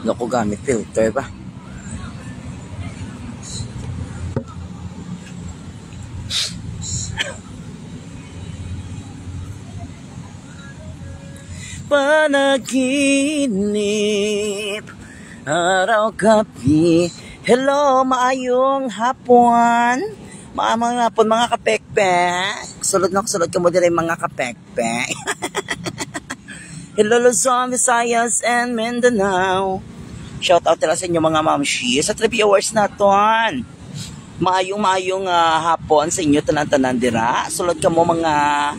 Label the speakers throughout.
Speaker 1: Loko gamit filter ba? Panaginip, araw-gabi. Hello, maayong hapon. Maamang hapon mga kapekpek. Sulod ka mo din mga kapekpek. Hello, Luzon, Visayas, and Mindanao. Shout out nila sa inyo mga mamshi. Sa 3 hours na ton. Maayong hapon sa inyo tanan-tanan dira. Sulod ka mo mga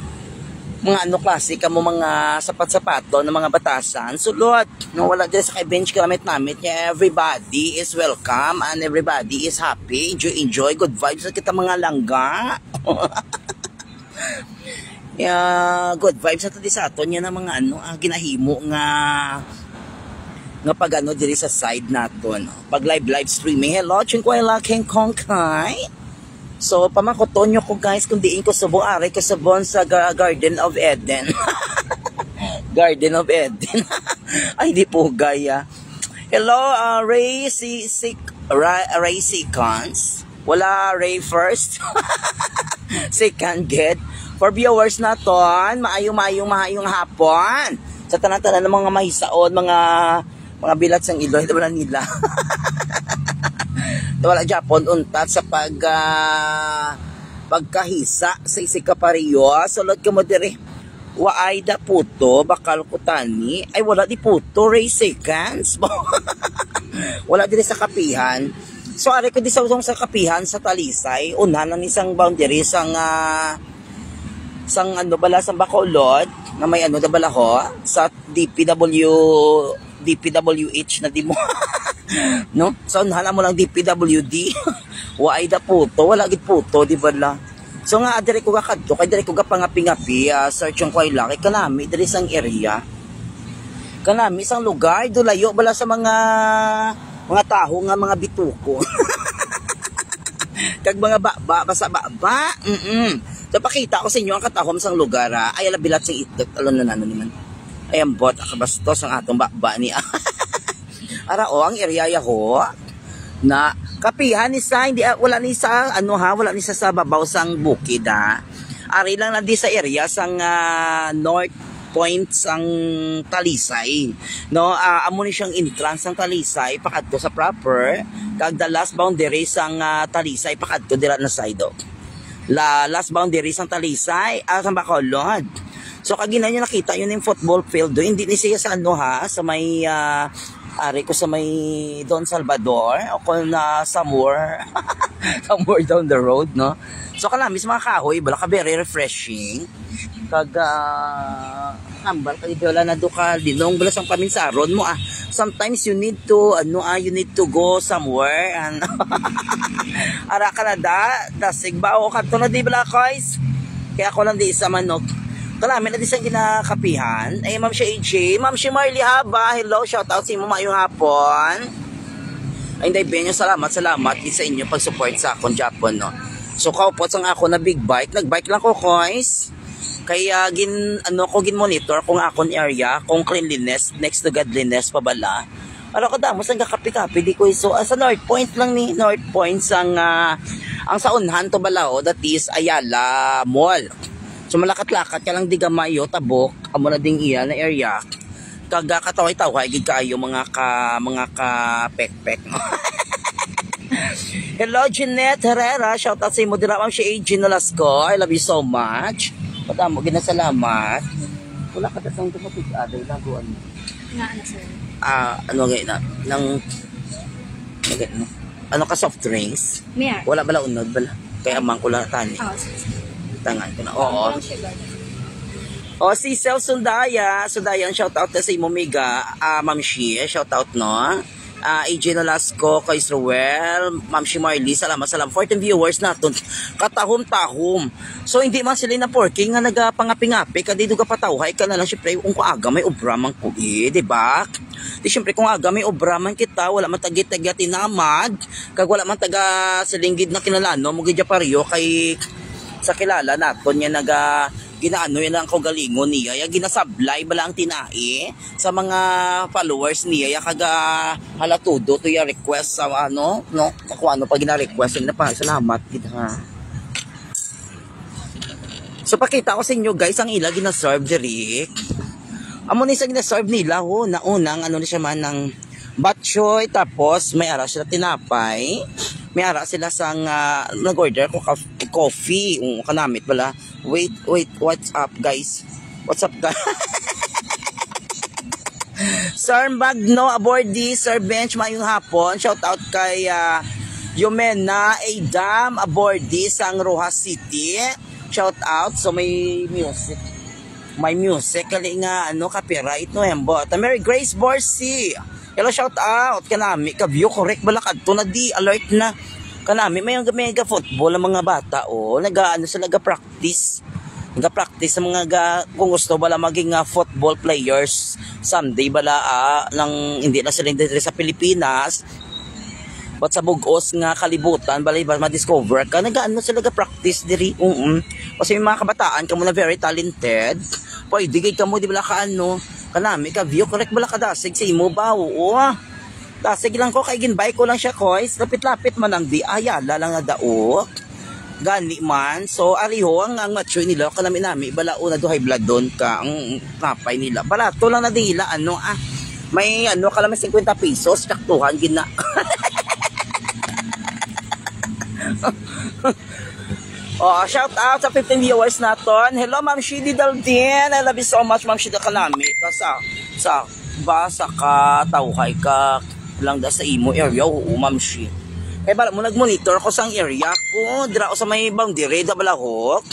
Speaker 1: klase ka mo mga sapat-sapato ng mga batasan. Sulod, no, wala dyan sa bench kalamit-namit niya. Everybody is welcome and everybody is happy. Enjoy, good vibes sa kita mga langga. Good vibes sa sa aton niya ng mga ginahimo nga pag diri sa side naton. Pag live streaming. Hello, Chinkwela King Kongkay. So, pamakoton nyo ko guys kung diin ko subong ari ko subong sa Garden of Eden. Garden of Eden. Ay, di po gaya. Hello, Ray Seconds. Wala Ray first. Second get. For viewers na ton, maayong hapon. Sa tanan-tanan ng mga mahisaon, mga bilat sang ilo, ito wala nila. Wala Japon untat sa pagkahisa sa isikapariyo. Sulod ka mo diri. Waay da puto, bakal kutani. Ay wala di puto, Ray Seconds. Wala diri sa kapihan. So ari ko di sa kapihan sa Talisay. Unahan ng isang boundary sang bala sa Bacolod na may da bala ho sa DPWH na di mo. No? So, hala mo lang DPWD. Waay da puto. Wala gid puto, di ba la? So, nga, dire ko kakadto. Kaya dire ko kapangapi-ngapi. Search yung kway laki. Kanami, dire sang area. Kanami, isang lugar. Dulayo, bala sa mga taho nga mga bituko. Kag mga baba, basa baba. So, pakita ko sa inyo ang katahom sang lugar. Ay, alabilat sa itlog. Alon na naman. Ay, ang bot. Akabastos ang atong baba niya. Ara ang area ho na kapihan ni sa hindi wala ni sa wala ni sa babaw sang bukid Ari lang na di sa area sang North Point sang Talisay. No, amo ni siyang entrance sang Talisay pakadto sa proper kag the last boundary sang Talisay pakadto dira na side. La last boundary sang Talisay sang Bacolod. So kagina niyo nakita yun yung football field do hindi ni siya sa sa may ari ko sa may Don Salvador o kung na somewhere down the road, no? So kalamis mga kahoy bala ka very refreshing kag ambal kay wala na do ka dinong bala sang paminsaron mo sometimes you need to go somewhere and ara Canada dasig ba o kadto na di bala guys kaya ako lang di sa manok. Kalamin na di siyang kinakapihan. Ay, Ma'am si AJ. Ma'am si Marley Haba. Hello, shout out sa inyo mayong hapon. Ay, hindi, Benyo, salamat sa inyo pag-support sa akong Japon, no? So, kaupot sang ako na big bike. Nag-bike lang ko, guys. Kaya, gin-monitor kung akong area, kung cleanliness, next to godliness, pabala. Ano ko damos, ang kakapi-kapi, di ko iso. Sa North Point lang ni North Point, ang sa unhan to balao, that is Ayala Mall. So malakat-lakat ka lang di gamayo tabok amo na ding iya na area kaga kataway-taway gid kaayo mga pekpek. Hello Jeanette Herrera, shout out sa imo dira Ma'am si AJ Nolasco. I love you so much. Patamo ginasalamat. Wala ka tasang tumatig aday laguan. Nga sir. Ano gay na nang ano ka soft drinks? Wala bala unod bala. Kaya amang ko lang tani. Tangan ko na. Oo. Si Sel Sundaya, shout out sa imo mega, Ma'am Shi, shout out no. AJ Nolasco, kay Israel, Ma'am Shi Marley, salamat 14 viewers naton. Katahom-tahom. So hindi man sila na porking nga nagapangapi-ngapi kadto ka patawhay ka na lang syempre kung kaaga may obra man ko di ba? Di syempre kung aga may obra man kita, wala man tagit-tagit tinamad, kag wala man taga silinggid na kinalano mo gidya pariyo kay sa kilala naton niya ginaano yan ang kagalingon niya, ya ginasablay bala ang tinai sa mga followers niya, ya kaga halatudo to ya request sa ano, no? Kung ano pa gina-request na pa, salamat kita ha. So pakita ko sa inyo guys, ang ila gina-serve diri. Amo ni sa gina-serve nila ho, na unang ano ni siya man ng batchoy, tapos may ara sila tinapay. May ara sila sang nag-order ko coffee. Kanamit bala. Wait, what's up guys? What's up guys? Sir Magno Abordi, Sir Bench, mayong hapon. Shout out kay Yumena Adam Abordi sang Rojas City. Shout out. So may music. May music. Kali nga ano, copyright no hembo. Mary Grace Borsi. Hello, shout out kanami ka view correct bala kadto na di alert na kanami may mega football ang mga bata nagaano sila practice sa mga kung gusto bala maging football players someday bala lang hindi na sila dito sa Pilipinas but sa bugos nga kalibutan bala ma-discover ka nagaano sila practice diri kasi may mga kabataan kamo na very talented pwede gay kamo di bala ka ano kanami ka view correct bala ka dasig sa imo ba dasig lang ko kay ginbay ko lang siya kois lapit-lapit man ang di ayala lang na dao gani man so ariho ang mature nila kanami bala una do high blood don ka ang napay nila balato lang na dila ano may ano kalami 50 pesos saktuhan gina shout out sa 15 viewers naton. Hello, Ma'am Shidi Daldin. I love you so much, Ma'am Shidi Kalami. Sa ka tawhay ka lang da sa imo area, Ma'am Shidi. Kaya bala mo nag-monitor ko sang area ko. Dira ko sa may boundary, da balahok.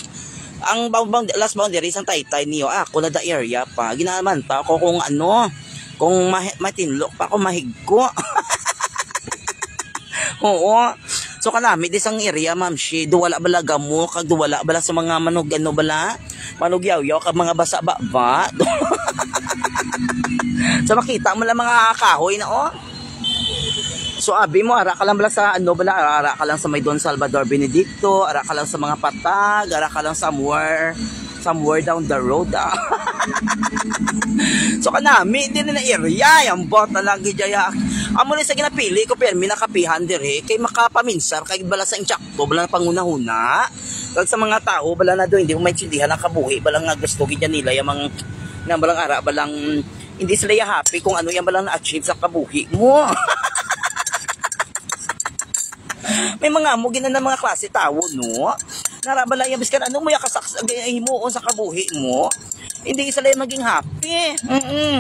Speaker 1: Ang last boundary sang Taytay niyo. Ako na da area pa. Ginaman pa ako kung ano, kung matinlok pa ako mahigko. Oo. So kanami di sang area ma'am si duwala bala gamo kag duwala bala sa mga manog ano bala manog yaw kag mga basa ba so makita mo lang mga kahoy na so abi mo ara ka lang bala sa ano bala ara ka lang sa may Don Salvador Benedicto ara ka lang sa mga patag ara ka lang somewhere down the road so kanami din na area yung bot na lagi jaya amo ni sa ginapili ko permi nakapihan dire kay makapaminsar kay bala sa insakto bala pangunahuna kag sa mga tao bala na do hindi mo maintindihan ang kabuhi bala nga gusto gid nila yung mga nga balang ara balang hindi sila happy kung ano yung balang na-achieve sa kabuhi mo. May mga amo ginan mga klase tao no narabala yung biskan ano mo yakasaks mo sa kabuhi mo hindi sila maging happy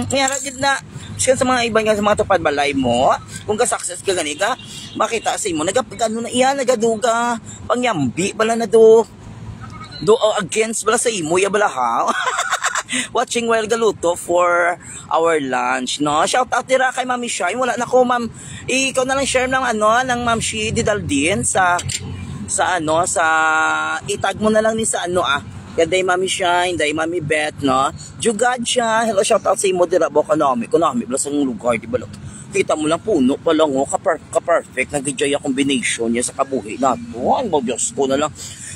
Speaker 1: kaya gid na siya sa mga ibang sa mga tupad balay mo kung ka success ka gani ka makita sa imo nagapagano na iya nagaduga pangyambi bala na do against bala sa imo ya bala ha watching while galuto for our lunch no shout out dira kay Mami Shine wala na ko ma'am ikaw na lang share ng ano ng Ma'am Shi Didaldin sa itag mo na lang ni sa ano kaya day Mami Shine, day Mami Beth, no? Jugad siya. Hello, shout out sa imo dira bo kanami bala sa lugar di bala. Kita mo lang puno pa lang ka-perfect na gidya combination niya sa kabuhi nato. Ang Diyos ko na lang.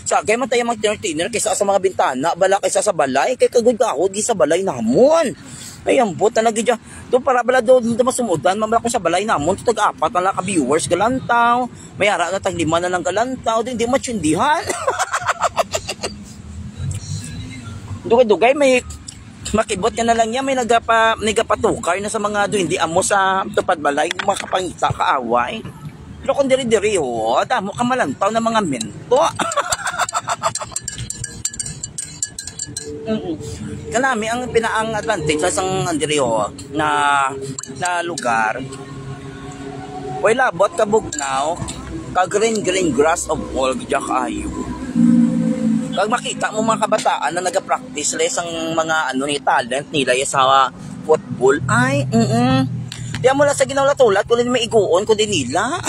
Speaker 1: Sa kay matay mag dinner kaysa sa mga bintana, bala kaysa sa balay, kay kagud-gahod gi sa balay namon. Ay ambot na gidya. Do para bala do masumudan, mamala ko sa balay namon tag-apat na ka viewers galantaw. May ara na tag 5 na lang galantaw, di matsindihan. Dugay may makibot ka na lang niya may nagapatukar na sa mga do hindi amo sa tupad balay makapangita kaaway pero kung diri damo ka malantaw na mga mento kanami ang pinaang advantage sa isang diri na lugar way labot ka bugnaw ka green grass of all gidya kaayo. Kag makita mo mga kabataan na nagapractice sila isang mga ano ni talent nila sa football ay di mo lang sa ginawlatulat kung may iguon kundi nila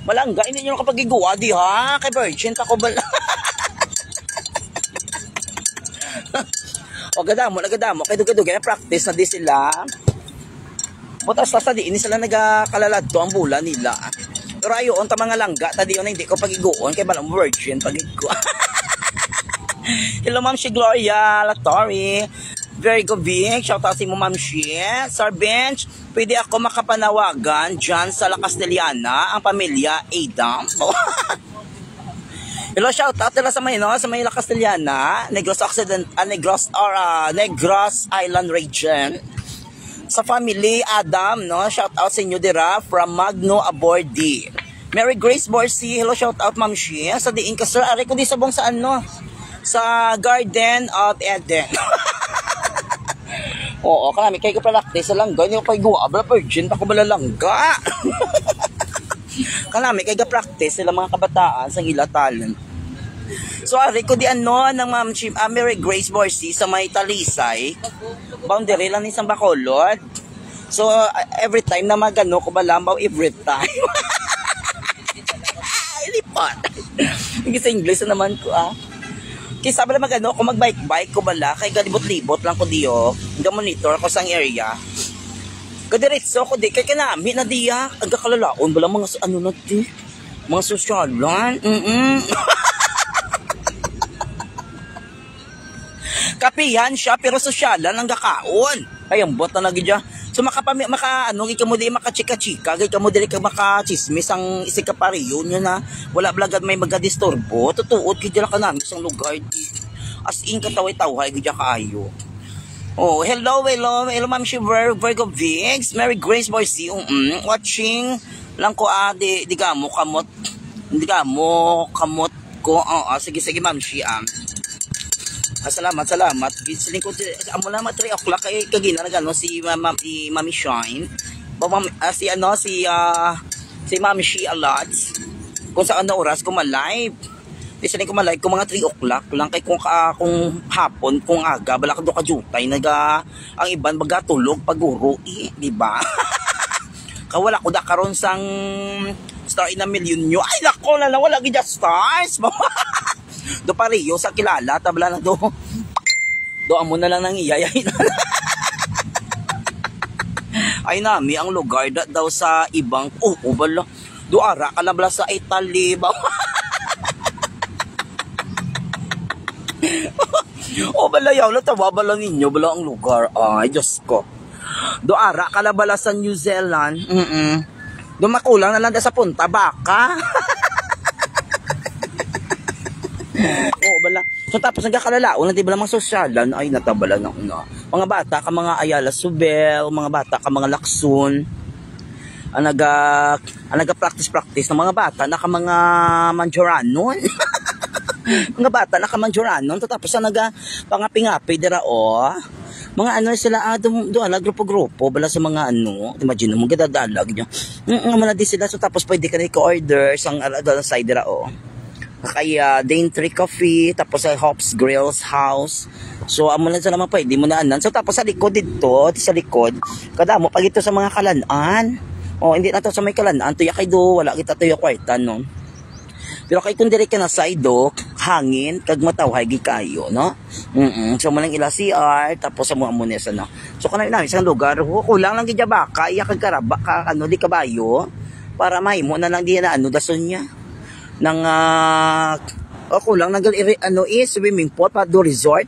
Speaker 1: malangga hindi nyo kapag iguwa di ha kay virgin ako bala o gadamo kay dugay na practice na di sila butas sa di ini sila nagakalalad to ang bulan nila. Pero ayon ta mga langga tadi yun hindi ko pagiguon kay balang virgin pagigo. Hello, Ma'am si Gloria Latori. Very good being. Shout out si mo, Ma'am si. Sir Bench, pwede ako makapanawagan dyan sa La Castellana, ang pamilya Adam. Hello, shout out nila sa may, no? Sa may La Castellana, Negros Occident, Negros Island region. Sa family Adam, no? Shout out sa inyo dira from Magno Abordi. Mary Grace Borsi, hello, shout out Ma'am Shi. Sa diin ka sir, ari ko di sabong sa ano? Sa Garden of Eden. Oo, kanami kay ka-practice lang ganyan kay guwa, virgin pa ko balalangga. Kanami kay ka-practice sila mga kabataan sa ila talent. So ari ko di ano ng Ma'am Shi, Mary Grace Borsi sa may Talisay. Boundary lang ni San Bacolod. So every time na magano ko balambaw every time. Lipat. Hindi sa English na naman ko Kaya sabi na magano, kung mag-bike-bike ko bala, kay galibot-libot lang ko diyo, hindi monitor ko sang area. Kadiretso ko di, kay kanami na diya, ang kakalalaon bala mga ano na di, mga sosyalan, Kapihan siya, pero sosyalan ang gakaon. Ay, ang bot na lagi dyan. So gika mo di makachika-chika, gika mo di ka makachismis ang isika pariyo niya na wala blagad may magadisturbo. Tutuot gidya ka namin sa lugar di. As in kataway-taway gidya kaayo. Oh, hello Ma'am Shiver, Virgo Vix, Mary Grace Boyce, watching lang ko di gamo kamot. Hindi gamo kamot ko. Sige Ma'am Shi salamat. Ginsling ko amo na 3 o'clock kay kagina nagano si Mami Shine. Si Mami Shi Alad. Kung saan na oras ko ma-live. Ginsling ko ma-live ko mga 3 o'clock lang kay kung hapon kung aga bala ka do ka jutay ang iban bagatulog paguro di ba? Kawala ko da karon sang star in a million nyo. Ay nako na wala gid stars. Do pariyo sa kilala tabla na do amo na lang nang iyayay na. Ay nami ang lugar daw sa ibang bala do ara ka lang bala sa Italy ba. Bala yaw la tawa bala ninyo bala ang lugar. Ay Diyos ko, do ara ka lang bala sa New Zealand. Do makulang na lang sa Punta Baka. Bala. So tapos nagkakalalaon di bala mga sosyalan ay natabala na una. Mga bata ka mga Ayala Subel, mga bata ka mga Lakson. Ang naga-practice ng mga bata na ka mga Manjuranon. Mga bata na ka Manjuranon tapos naga pangapi-ngapi dira mga ano sila doon grupo bala sa mga imagine mo gadadalag niyo. Di sila so tapos pwede ka na i-order sang side dira kaya Daintree Coffee tapos sa Hops Grills House. So amo lang sa naman pwede mo na anan. So tapos sa likod dito sa likod kadamo pag ito sa mga kalanaan. Hindi na to sa may kalanaan tuya kay do wala kita tuya kwarta no. Pero kay kung dire ka na side hangin kag matawhay gi kayo no. So mo lang ila CR tapos amo na sa no. So kanay namin sa lugar kulang lang gid baka iya kag karaba ka di kabayo para mahimo na lang di na dason niya nang kulang nang swimming pool pa do resort.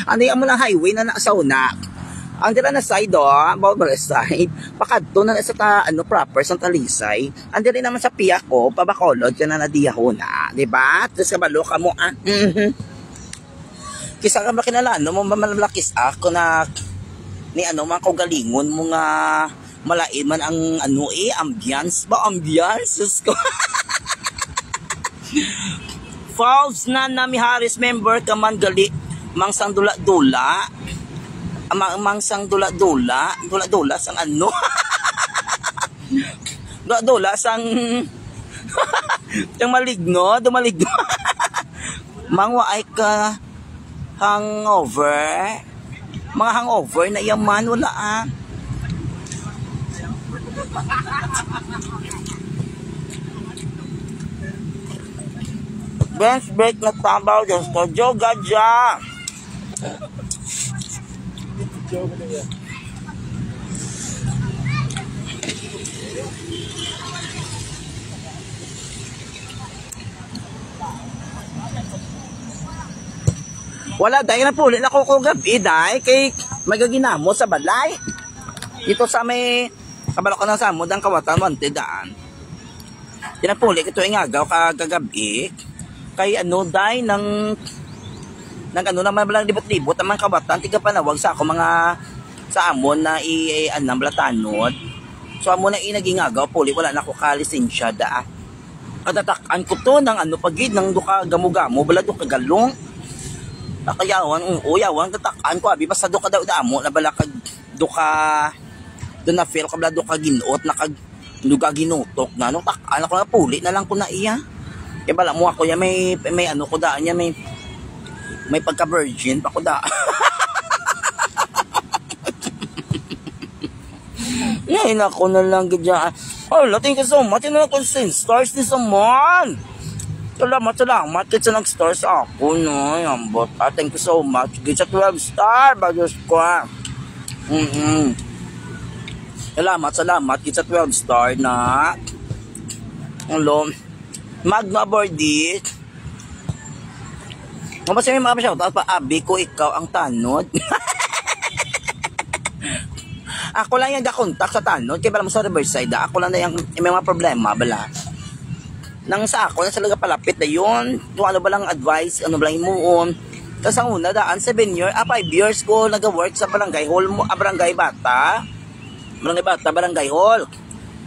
Speaker 1: Amo lang highway na sa una. Ang dira na side bawal side pakadto na sa proper sa Talisay. Ang dira naman sa Piaco pa Bacolod kana na diyahona, di ba? Tapos kabalo ka mo Kisa ka makinala mo mamalakis ako na ni mga kaugalingon mo nga malain man ang ambiance ko. Falls na Nami Harris member ka man gali mangsang dula-dula dula-dula sang dula-dula sang yung maligno mangwa ay ka hangover mga hangover na yaman wala bench break na tabaw dyan sa yoga dyan. Wala, dahil na puli na ko gabi, dahil kay magaginamo sa balay. Ito sa may kabalo ka ng samod ang kawatan, wante daan. Tinapuli, ito yung agaw kagagabi. Kay ano, dahil ng ano naman balang libot-libot, ang mga kawatan, tiga panawag sa ako mga sa amon na i-anam latanod. So amon na naging agaw, puli, wala na ako kalisensya da. Kadatakan ko to ng ano pagid ng duka gamo-gamo bala duka galong nakayawan uyawan tatakan ko abi basta duka daw damo na bala kag duka do na feel ka bala duka ginuot na kag duka ginutok na no takan ako na puli na lang ko na iya kay bala mo ako ya may ano ko daan niya may pagka virgin pa ko da. Ngayon ako na lang gadya. Oh, thank you so much. Ano na kung stars ni Saman? Salamat. Kita nag-stars ako, no? Yambot. Thank you so much. Kita 12 star. Bagos ko, Salamat. Kita 12 star na. Hello. Magna Bordit. Mabasa may mga shoutout pa. Abi ko, ikaw ang tanod. Ako lang yung gakontak sa tanod, kaya bala mo sa Riverside, ako lang na yung may mga problema, bala. Nang sa ako, nasa laga palapit na yun, kung ano ba lang advice, ano ba lang imuon. Tapos ang una, daan 5 years ko nag-work sa barangay hall mo, barangay bata, barangay hall.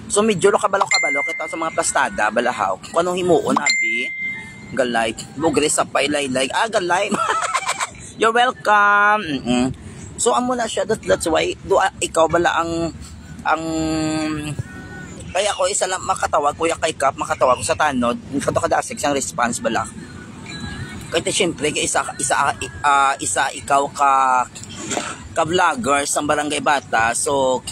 Speaker 1: So medyo kabalo, kita sa mga plastada, balahaw, kung anong himuon, abi, galay, bugre sa pailaylay, galay, you're welcome, So amo na siya, that's why ikaw bala ang kaya ko isa lang makatawag kuya kay Kap makatawag ko sa tanod kato kada six ang response bala kaya syempre kay isa ikaw ka vlogger sa barangay bata so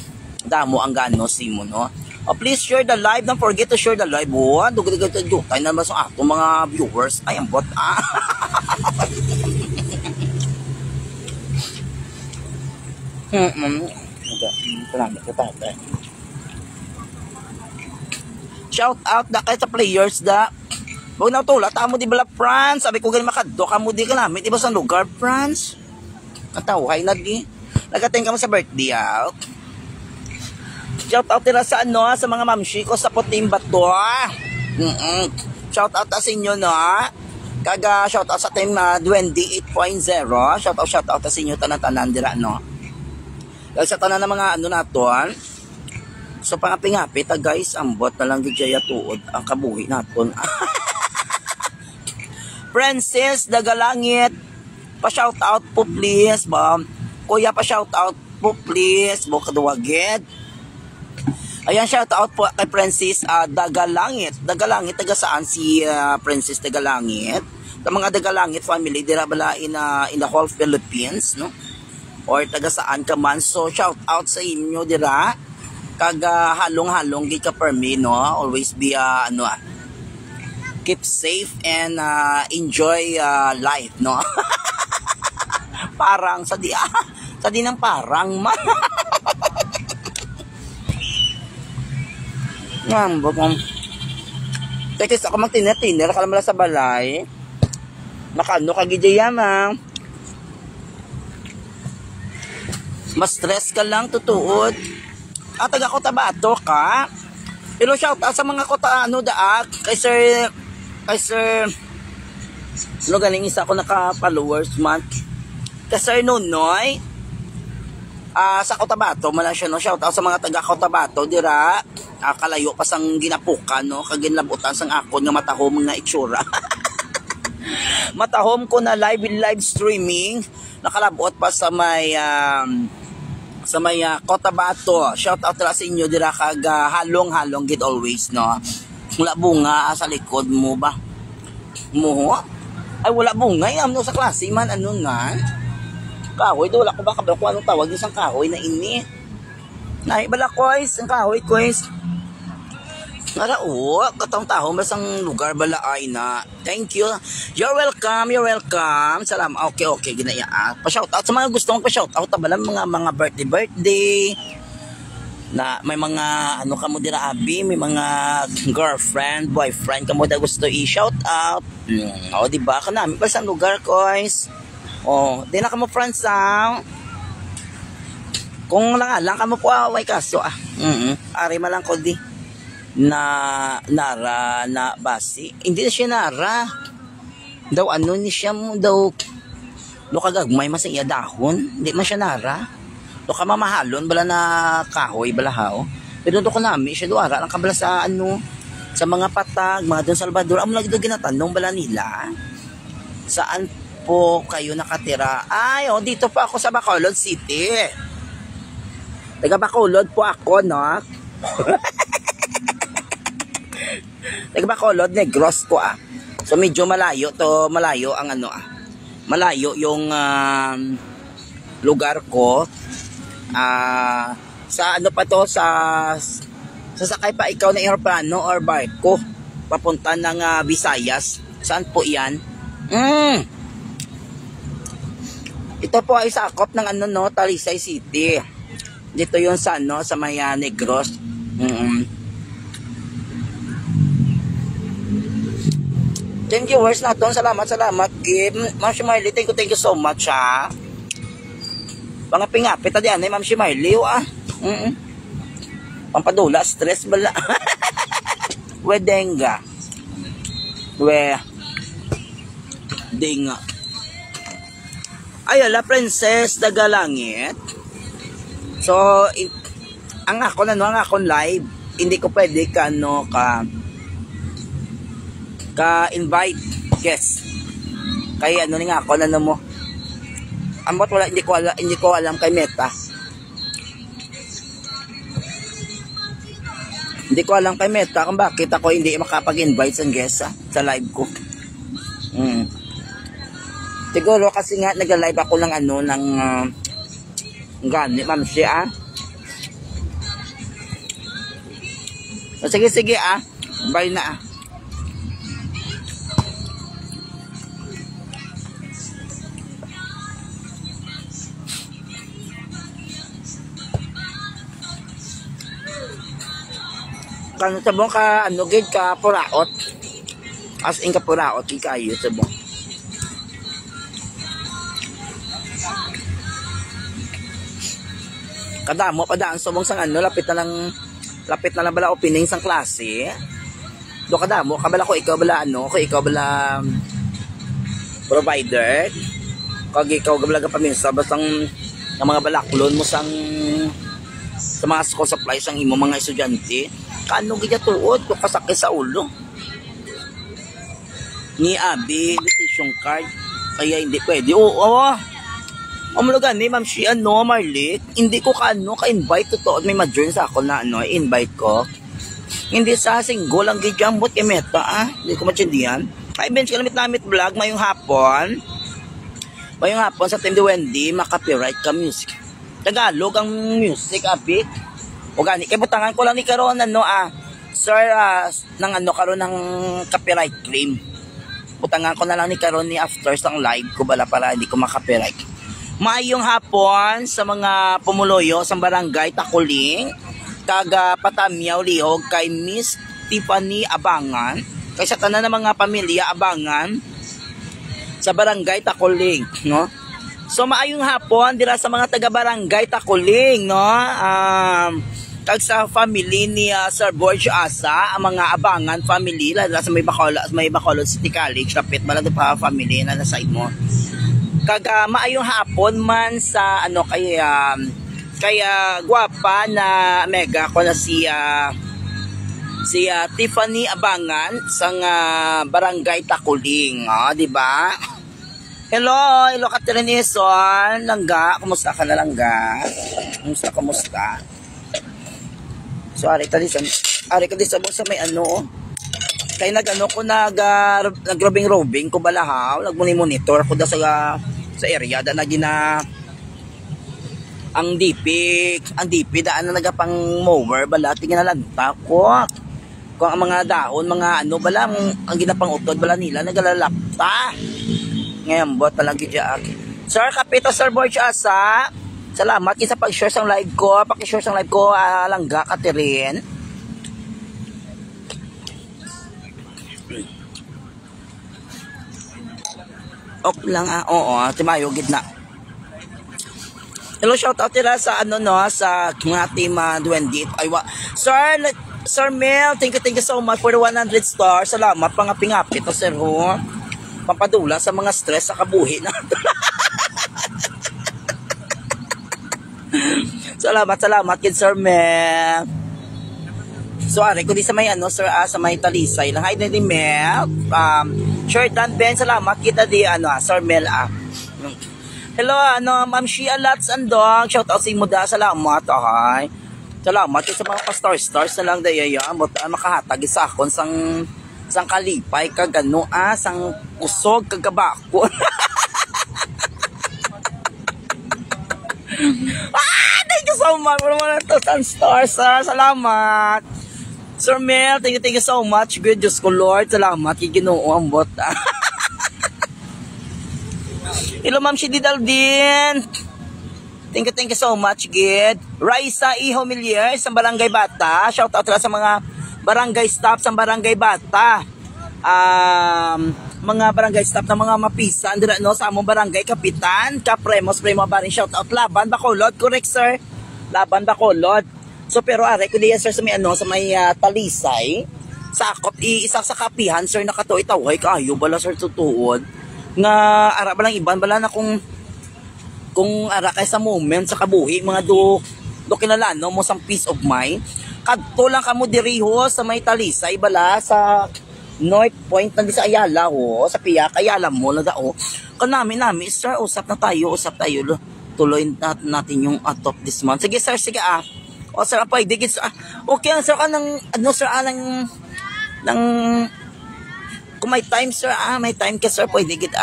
Speaker 1: damo ang gano simo no please share the live, don't forget to share the live dugay na ba sa ato mga viewers ay ambot Shout out na kayo sa players da. Huwag na tulad, mo di bala France. Sabi ko ganyan makadok, mo di ka namin. Di ba sa lugar, France? Katawahay na di. Nagating ka mo sa birthday out. Shout out nila sa ano, sa mga mamshi ko sa puting bato. Shout out sa inyo no. Kaga shout out sa team 28.0. Shout out sa inyo tanan-tanan dira no. Dahil sa tanan ng mga ano naton, so pangaping-apit guys, ambot na lang gidya tuod ang kabuhi naton. Princess Dagalangit, pa-shout out po please, ba? Kuya pa-shout out po please, bo kaduwagid. Ayan, shout out po kay Princess Dagalangit. Dagalangit, taga saan si Princess Dagalangit? Sa mga Dagalangit family, dira bala in the whole Philippines, no? Or taga saan ka man. So, shout out sa inyo, dira. Kaga halong-halong, di ka per me, no? Always be, keep safe and enjoy life, no? Parang, sa di ng parang, man. Yan, bukong. Tekis ako magtinir-tinir, kalamala sa balay. Nakano kagidiyama. Mas stress ka lang, tutuod. Taga Cotabato ka. Pero shout out sa mga kay Sir, ano galing isa ako naka-followers month. Kay Sir Nonoy, sa Cotabato, man siya, no? Shout out sa mga taga Cotabato, dira, kalayo pa sang ginapukan, no? Kaginlabutan sang akon nga matahom nga itsura. Matahom ko na live streaming, nakalabot pa sa may, Cotabato. Shout out na sa inyo dira kag halong-halong gid always no. Wala bunga sa likod mo ba? Mo? Ay wala bunga yam no sa klase man ano na. Kahoy do wala ko ba kabalo ko anong tawag ni sang kahoy na ini. Nay bala kois, ang kahoy kois. Ara katong taho basang lugar bala ay na. Thank you. You're welcome. Salamat. Okay, ginaya. Pa-shout out sa mga gusto mong pa-shout out bala mga birthday. Na may mga ano ka mo dira abi, may mga girlfriend, boyfriend ka mo da gusto i-shout out. O di ba ka namin basang lugar kois. Oh, di na ka mo Fransang. Kung lang ka mo po away kaso Ari malang ko di na nara na basi. Hindi na siya nara. Daw ano ni siya mo daw lo kagagmay mas iya dahon. Hindi man siya nara. Lo ka mamahalon bala na kahoy bala hao. Pero do ko nami siya do ara lang kabala sa ano sa mga patag, mga Don Salvador. Amo lagi do ginatanong bala nila. Saan po kayo nakatira? Ay, dito po ako sa Bacolod City. Taga Bacolod po ako, no? Taga Bacolod, Negros ko, So, medyo malayo ang ano, Malayo yung lugar ko. Sa ano pa to, sasakay pa ikaw ng aeroplano or barko papunta ng Visayas. Saan po yan? Ito po ay sakop ng ano, no, Talisay City. Dito yun sa ano, sa may Negros. Thank you, viewers natin. Salamat. Ma'am Shimarly, thank you so much, Mga pingapit na diyan, Ma'am Shimarly, Pampadula, stress bala. Wedenga. Dinga. Ayala, Princess Dagalangit. So, ang akon live, hindi ko pwede ka-invite guest. Kaya nga ako mo. Ambot wala, hindi ko alam kay Meta. Hindi ko alam kay Meta kung bakit ako hindi makapag-invite sa guest sa live ko. Siguro kasi nga nag-live ako ng gani, ma'am siya, So, sige, bye na, Kano sabong ka, gid ka puraot. As in ka puraot, ikayo sabong. Kadamo pa daan subong sang lapit na lang bala opening sang klase. Do kadamo kabala ko ikaw bala ikaw bala provider. Kag ikaw gabala ka paminsa basang ng mga balaklon mo sa mga school supplies ang imo mga estudyante. Kano gid tuod ko kasakit sa ulo. Ni abi invitation card kaya hindi pwede. Omulugan ni Ma'am Shia, Marlik, hindi ko ka-invite totoo. May ma-join sa ako na invite ko. Hindi sa single ang gijambot kay Meta, Hindi ko matsindihan. Ay, bench ka lamit vlog, mayong hapon sa Team Wendy, makapiright ka music. Tagalog ang music, abit. O gani, kaya butangan ko lang ni karon sir, karon ng copyright claim. Butangan ko na lang ni karon ni after sang live ko bala para hindi ko makapiright. Maayong hapon sa mga pumuloyo sa barangay Takuling, taga Patamyaw Lihog kay Miss Tiffany Abangan, kay sa tanan ng mga pamilya Abangan sa barangay Takuling, no? So maayong hapon dira sa mga taga barangay Takuling, no? Kag sa family ni Sir Borge Asa, ang mga Abangan family la sa may Bacolod City College, lapit bala pa family na side mo. Kaga maayong hapon man sa kaya gwapa na mega ko na si Tiffany Abangan sa barangay Takuling, di ba? Hello Catherine Ison, langga, kumusta ka na langga? Kumusta? So ari ka di sa may kay nag-robing ko balahaw, nag-monitor ko da sa area da na ang DP daan na nagapang mower bala tingin na lagta ko kung ang mga dahon mga bala ang ginapang utod bala nila nagalalapta ngayon bot palagi diak. Sir Kapito Sir Borge Asa, salamat sa pag-share sang live ko, paki-share sang live ko langga Catherine. off lang oo, timayo gitna. Hello, shout out tira sa ano no, sa mga team Duwende. Ay Sir Mel, thank you so much for the 100 stars. Salamat pangaping-apit to sir ho. Pampadula sa mga stress sa kabuhi na. Salamat kid Sir Mel. So are ko di sa may ano sir sa may Talisay lang. Hi din Mel. Short Dan Ben, salamat kita di ano Sir Mel Hello Ma'am Shia Lats Andong. Shout out sa imo da. Salamat hi. Salamat sa mga pa-stars na lang dayaya makahatag sa akon sang kalipay kag ano sang usog kag kabako. Thank you so much for 1,000 stars. Salamat. Sir Mel, thank you so much. Good Diyos ko Lord. Salamat. Ginoo ang bot. Hello Ma'am Shididal din. Thank you so much, Gid. Raisa Iho Milier sa Barangay Bata. Shout out sa mga barangay staff sa Barangay Bata. Mga barangay staff na mga mapisan dira no sa among barangay kapitan, Kapremos Primo Barin. Shout out Laban Bacolod, correct sir? Laban Bacolod. So pero are ko diya sir sa may ano sa may Talisay. Sakop isa sa kapihan sir nakatuoy tawhay kaayo bala sir tutuod. Nga ara ba lang iban bala na kung ara kay sa moment sa kabuhi mga do kinala no mo sang peace of mind. Kadto lang kamo diriho sa may Talisay bala sa North Point na sa Ayala sa Piak Ayala mo na dao. Kanami sir usap tayo tuloy natin yung top this month. Sige sir sige o sir apay digit okay sir ka ng ano sir ng kung may time sir may time ka sir pwede digit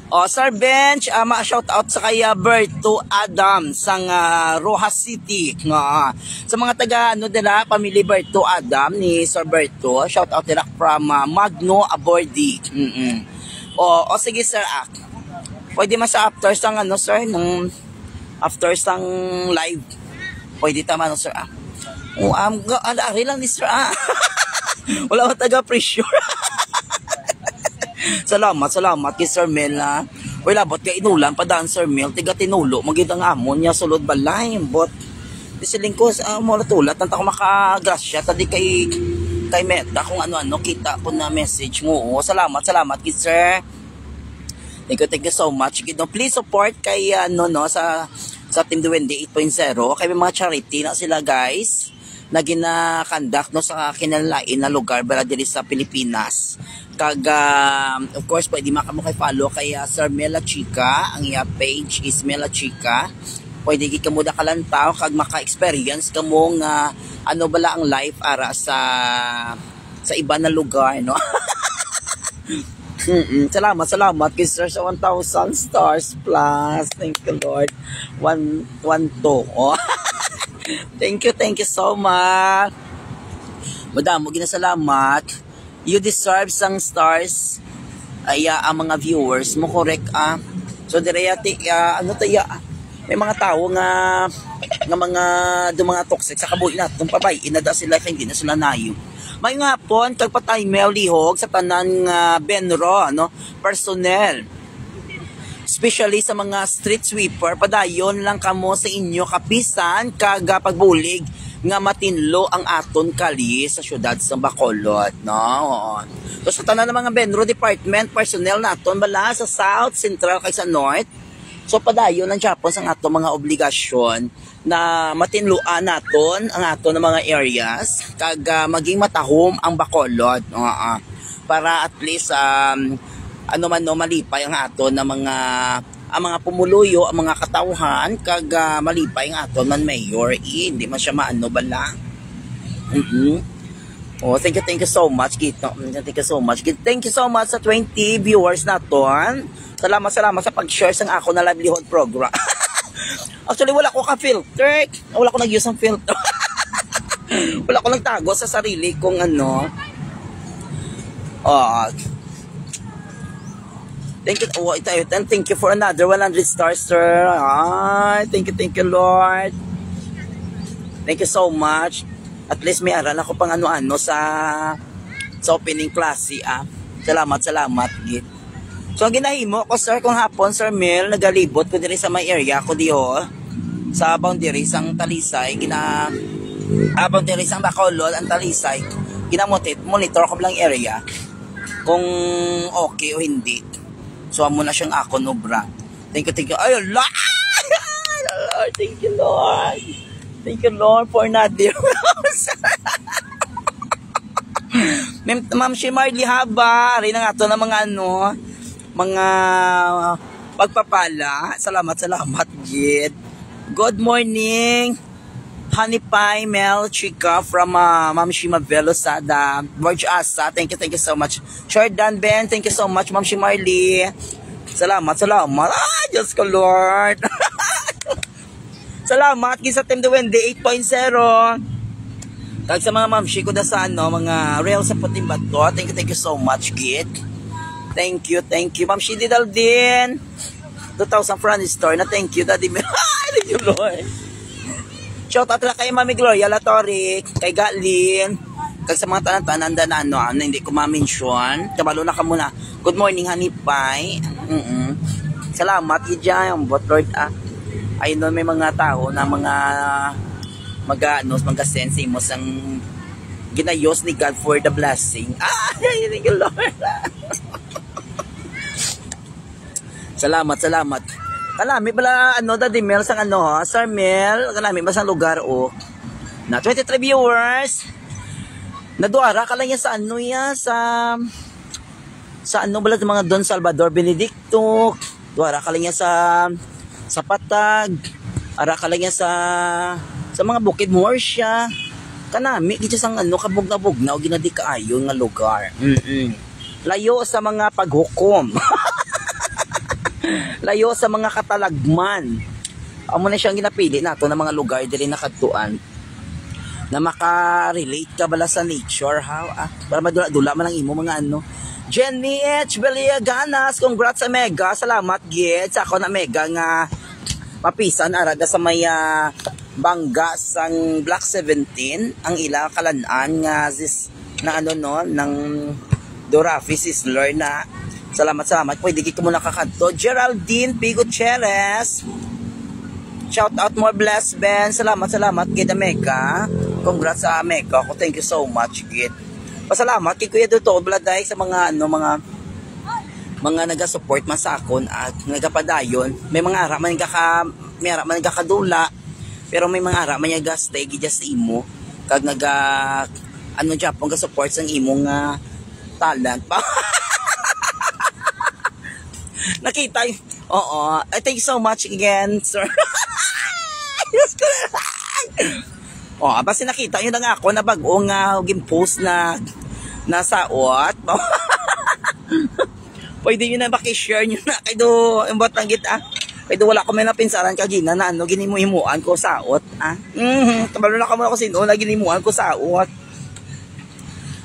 Speaker 1: Sir Bench, ma-shout out sa kaya Berto Adam sang Rojas City. Sa mga taga nila, pamilya Berto Adam ni Sir Berto, shout out nila from Magno Abordi. Sige sir, pwede man sa after sang sir, ng after sang live. Pwede tama no sir ari lang ni sir Wala ko taga pressure. Salamat kay Sir Mel wala bot kay inulan pa daan Sir Mel tiga tinulo magitang amon niya sulod balay bot disiling ko mo tulad tanta ko makagrasya tadi kay Meta kung ano kita ko na message mo salamat kay Sir. Thank you so much. Please support kay sa Team Duwende 8.0 kay may mga charity na sila guys na ginakandak sa kinalain na lugar bala diri sa Pilipinas. Kag of course pwede makamo kay follow kay Sir Mela Chica, ang iya page is Mela Chica. Pwede gi kamo da kalantaw kag maka-experience kamo nga ano bala ang life ara sa iba na lugar no. Salamat kay Sir sa 1,000 stars plus. Thank you Lord. 112. Thank you so much. Madamo ginasalamat. You deserve some stars ang mga viewers mo correct so direyati may mga tao nga mga toxic sa kabuhi natin pabay inada sila kay hindi na sila nayo may nga pon kag patay mail lihog sa tanan Benro personnel especially sa mga street sweeper padayon lang kamo sa inyo kapisan kag pagbulig nga matinlo ang aton kali sa syudad sa Bacolod no. So sa tanan ng mga Benro department personnel naton bala sa South, Central kay sa North so padayon ng Japon sa aton mga obligasyon na matinluan naton ang aton mga areas kag maging matahom ang Bacolod para at least malipay ang aton na mga pumuluyo, ang mga katauhan kag malipay ang aton man mayor hindi man siya maano bala. Thank you so much Gito. Thank you so much sa 20 viewers naton. Salamat sa pag-share sang ako na livelihood program. Actually wala ko ka-filter. Wala ko nag-use ng filter. Wala ko nagtago sa sarili kung Thank you for another 100 stars, sir. Thank you, Lord. Thank you so much. At least may aral ako pang sa opening klase. Salamat, Git. So ang ginahimo ko sir kung hapon Sir Mel nagalibot ko diri sa may area ko diho sa boundary sang Talisay boundary sang Bacolod ang Talisay monitor ko lang area kung okay o hindi. So amo na siyang ako nobra. Thank you. Ay Allah. Lord, thank you Lord. Thank you Lord for Nadir. Ma'am si Marley Haba, rin nga to ng mga pagpapala. Salamat, Gid. Good morning, Honey Pie, Mel, Chica, from Ma'am Shima Velosada, George Asa, thank you so much. Jordan Ben, thank you so much, Ma'am Shimarly. Salamat. Diyos ko, Lord. Salamat, sa Team Duwende 8.0. Tag sa mga mamshi ko na sa mga real sa puting bato. Thank you so much, Gid. Thank you. Mamshi Didal din. 2,000 front store na thank you, Daddy Mel. Thank you, Lord. Shout out lang kay Mami Gloria Latorik, kay Gatlin, kag sa mga tanan-tanan na hindi ko ma-mention. Kabalo na ka muna. Good morning, Honey Pie. Salamat, Ijay. But Lord, ayun may mga tao na mag-sense mo sang ginayos ni God for the blessing. Thank you, Lord. Salamat. Kalami pala Daddy Mel sang Sir Mel, kalami ba sang lugar na 23 viewers. Naduara ka lang yan sa bala mga Don Salvador Benedicto. Duara ka lang yan sa Patag. Ara ka lang yan sa mga Bukid Morsya. Kanami gito sang kabugna-bugna o ginadi kaayo nga lugar. Layo sa mga paghukom. Layo sa mga katalagman. Amo na siyang ginapili nato ng mga lugar diri nakadtuan na maka-relate ka bala sa nature para madula-dula man ang imo mga Jenny H. Beliaganas, congrats sa Mega. Salamat gid sa ako na Mega nga mapisan arada sa may bangga sang Block 17 ang ila kalanaan nga ng Dorafi Sizzler na. Salamat. Pwede gid mo nakakadto. Geraldine P. Gutierrez. Shout out more blessed Ben. Salamat gid Mega. Congrats sa Mega. Thank you so much gid. Pasalamat kay Kuya Dutto Bladay sa mga naga-support man sa akon at nagapadayon. May mga ara man nagakadula. Pero may mga ara man nagastay gid sa imo kag Japon ga support sang imong talent pa. Nakita oo. Thank you so much again, sir. Basta nakita nyo na ako na bagong post na nasaot. Pwede nyo na makishare nyo na. Kaya imbot lang kita. Kaya wala ko may napinsaran kagina na ginimuhimuan ko saot. Kabalo na ka muna ko sino na ginimuan ko saot.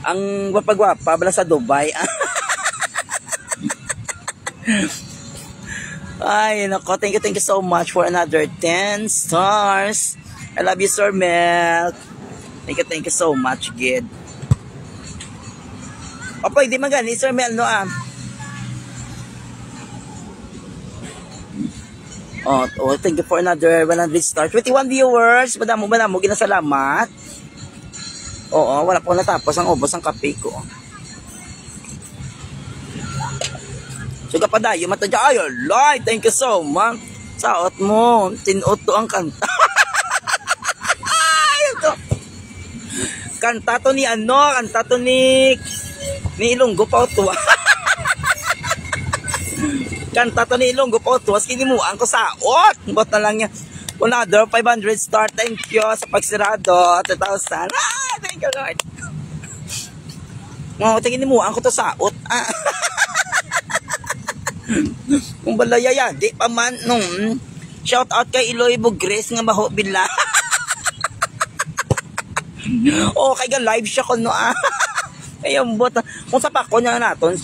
Speaker 1: Ang gwapa-gwapa bala sa Dubai. Ay, nako. Thank you so much for another 10 stars. I love you, Sir Mel. Thank you so much, Gid. Pwede magani, Sir Mel, thank you for another 100 stars. 21 viewers. Madamo, ginasalamat. Wala po natapos ang ubos ang kape ko. So, kapadayo, matadya. Ay, alright. Thank you so much. Saot mo. Tinuto ang kanta. Kanta to ni Ilonggo pa to. Kanta to ni Ilonggo pa to. Kinimuan ko saot. Bot na lang niya. Another 500 star. Thank you sa pagsirado. 2,000. Thank you, Lord. Kinimuan ko to saot. Kung balaya di pa man shout out kay Iloy Bugres nga maho bila. Kay live siya ko ayun bot kung sa pakon niya naton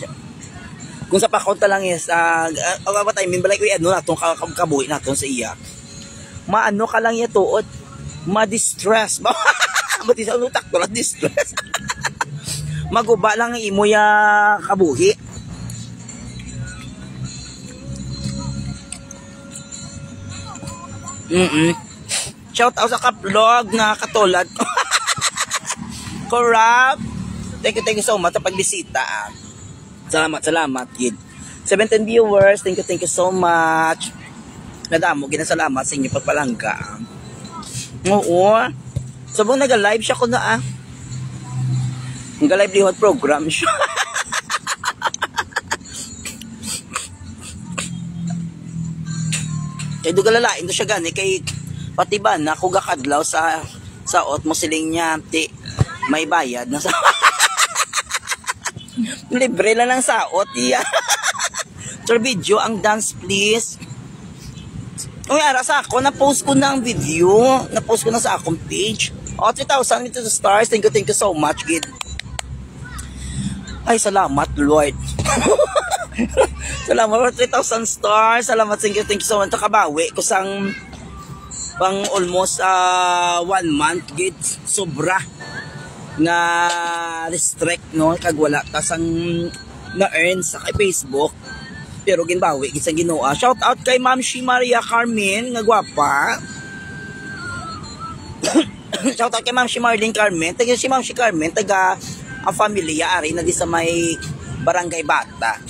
Speaker 1: kung sa pakon ta lang is what I mean balay naton kabuhi naton sa iya maano ka lang ya tuot ma-distress mati sa utak to distress maguba lang ang imo ya kabuhi Shout out sa ka-vlog na katulad ko. Corrupt. Thank you so much sa pagbisita. Salamat, kid. 17 viewers, thank you so much. Nadamo, ginasalamat sa inyo pagpalangga. Oo. Sabong nag-live siya ko na nag-live lihot program siya. Kay dugalalain to siya gani, kay pati ba na kugakadlaw sa ot mo siling niya, may bayad na sa... Libre lang ng saot, iya. Sir video, ang dance please. Uy, ara sa ako, na-post ko na ang video. Na-post ko na sa akong page. 3,000 into the stars. Thank you so much, kid. Ay, salamat, Lord. Salamat for 3,000 stars. Salamat, thank you so much. Kabawi ko sang pang almost 1 month, kid. Sobra nga restrict, no? Kagwala. Tas ang na-earn sa kay Facebook. Pero ginbawi sa Ginoo. Shout out kay Ma'am Shi Maria Carmen, nga gwapa. Shout out kay Ma'am Shi Marlene Carmen. Taga si Ma'am Shi Carmen, taga ang familia ari na di sa may Barangay Bata.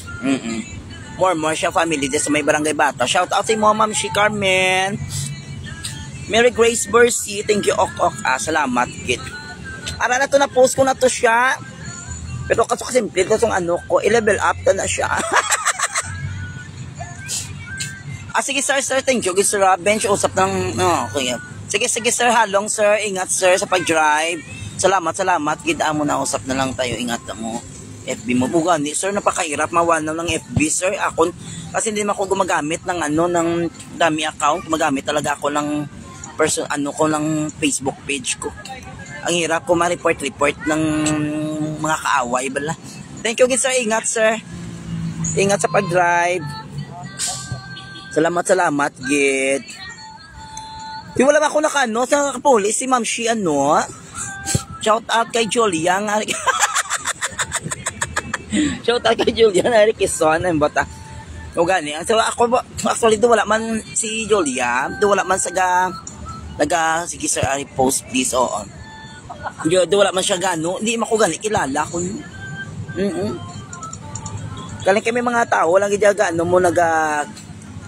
Speaker 1: More siya family di sa may Barangay Bata. Shout out sa mo Ma'am Shi Carmen. Mary Grace Bercy, thank you ok. Salamat kid. Ara na to, na post ko na to siya. Pero kaso simple ko tong ano ko, i-level up na siya. Sige sir, thank you. Sir Bench, usap ng, okay. Sige sir, halong sir, ingat sir sa pag-drive. Salamat. Gidaan mo na, usap na lang tayo, ingat mo. FB mo, bugani, sir, napakahirap mawala ng FB, sir. Ako, kasi hindi ako gumagamit ng ng dami account. Gumagamit talaga ako ng ng Facebook page ko. Ang hirap ko ma-report ng mga kaaway, bala. Thank you, sir, ingat, sir. Ingat sa pag-drive. Salamat, gid. Di wala ako sa kapulis, si Ma'am Shi, shout out kay Julia, shout out kay Julia, Kison, ang bata. O gani, so ako, actually, do wala man si Julia, do wala man sige sir, post please, oo. Do wala man siya gano, hindi ko gani, kilala ko. Kaling kami mga tao, lang gidyaga, mo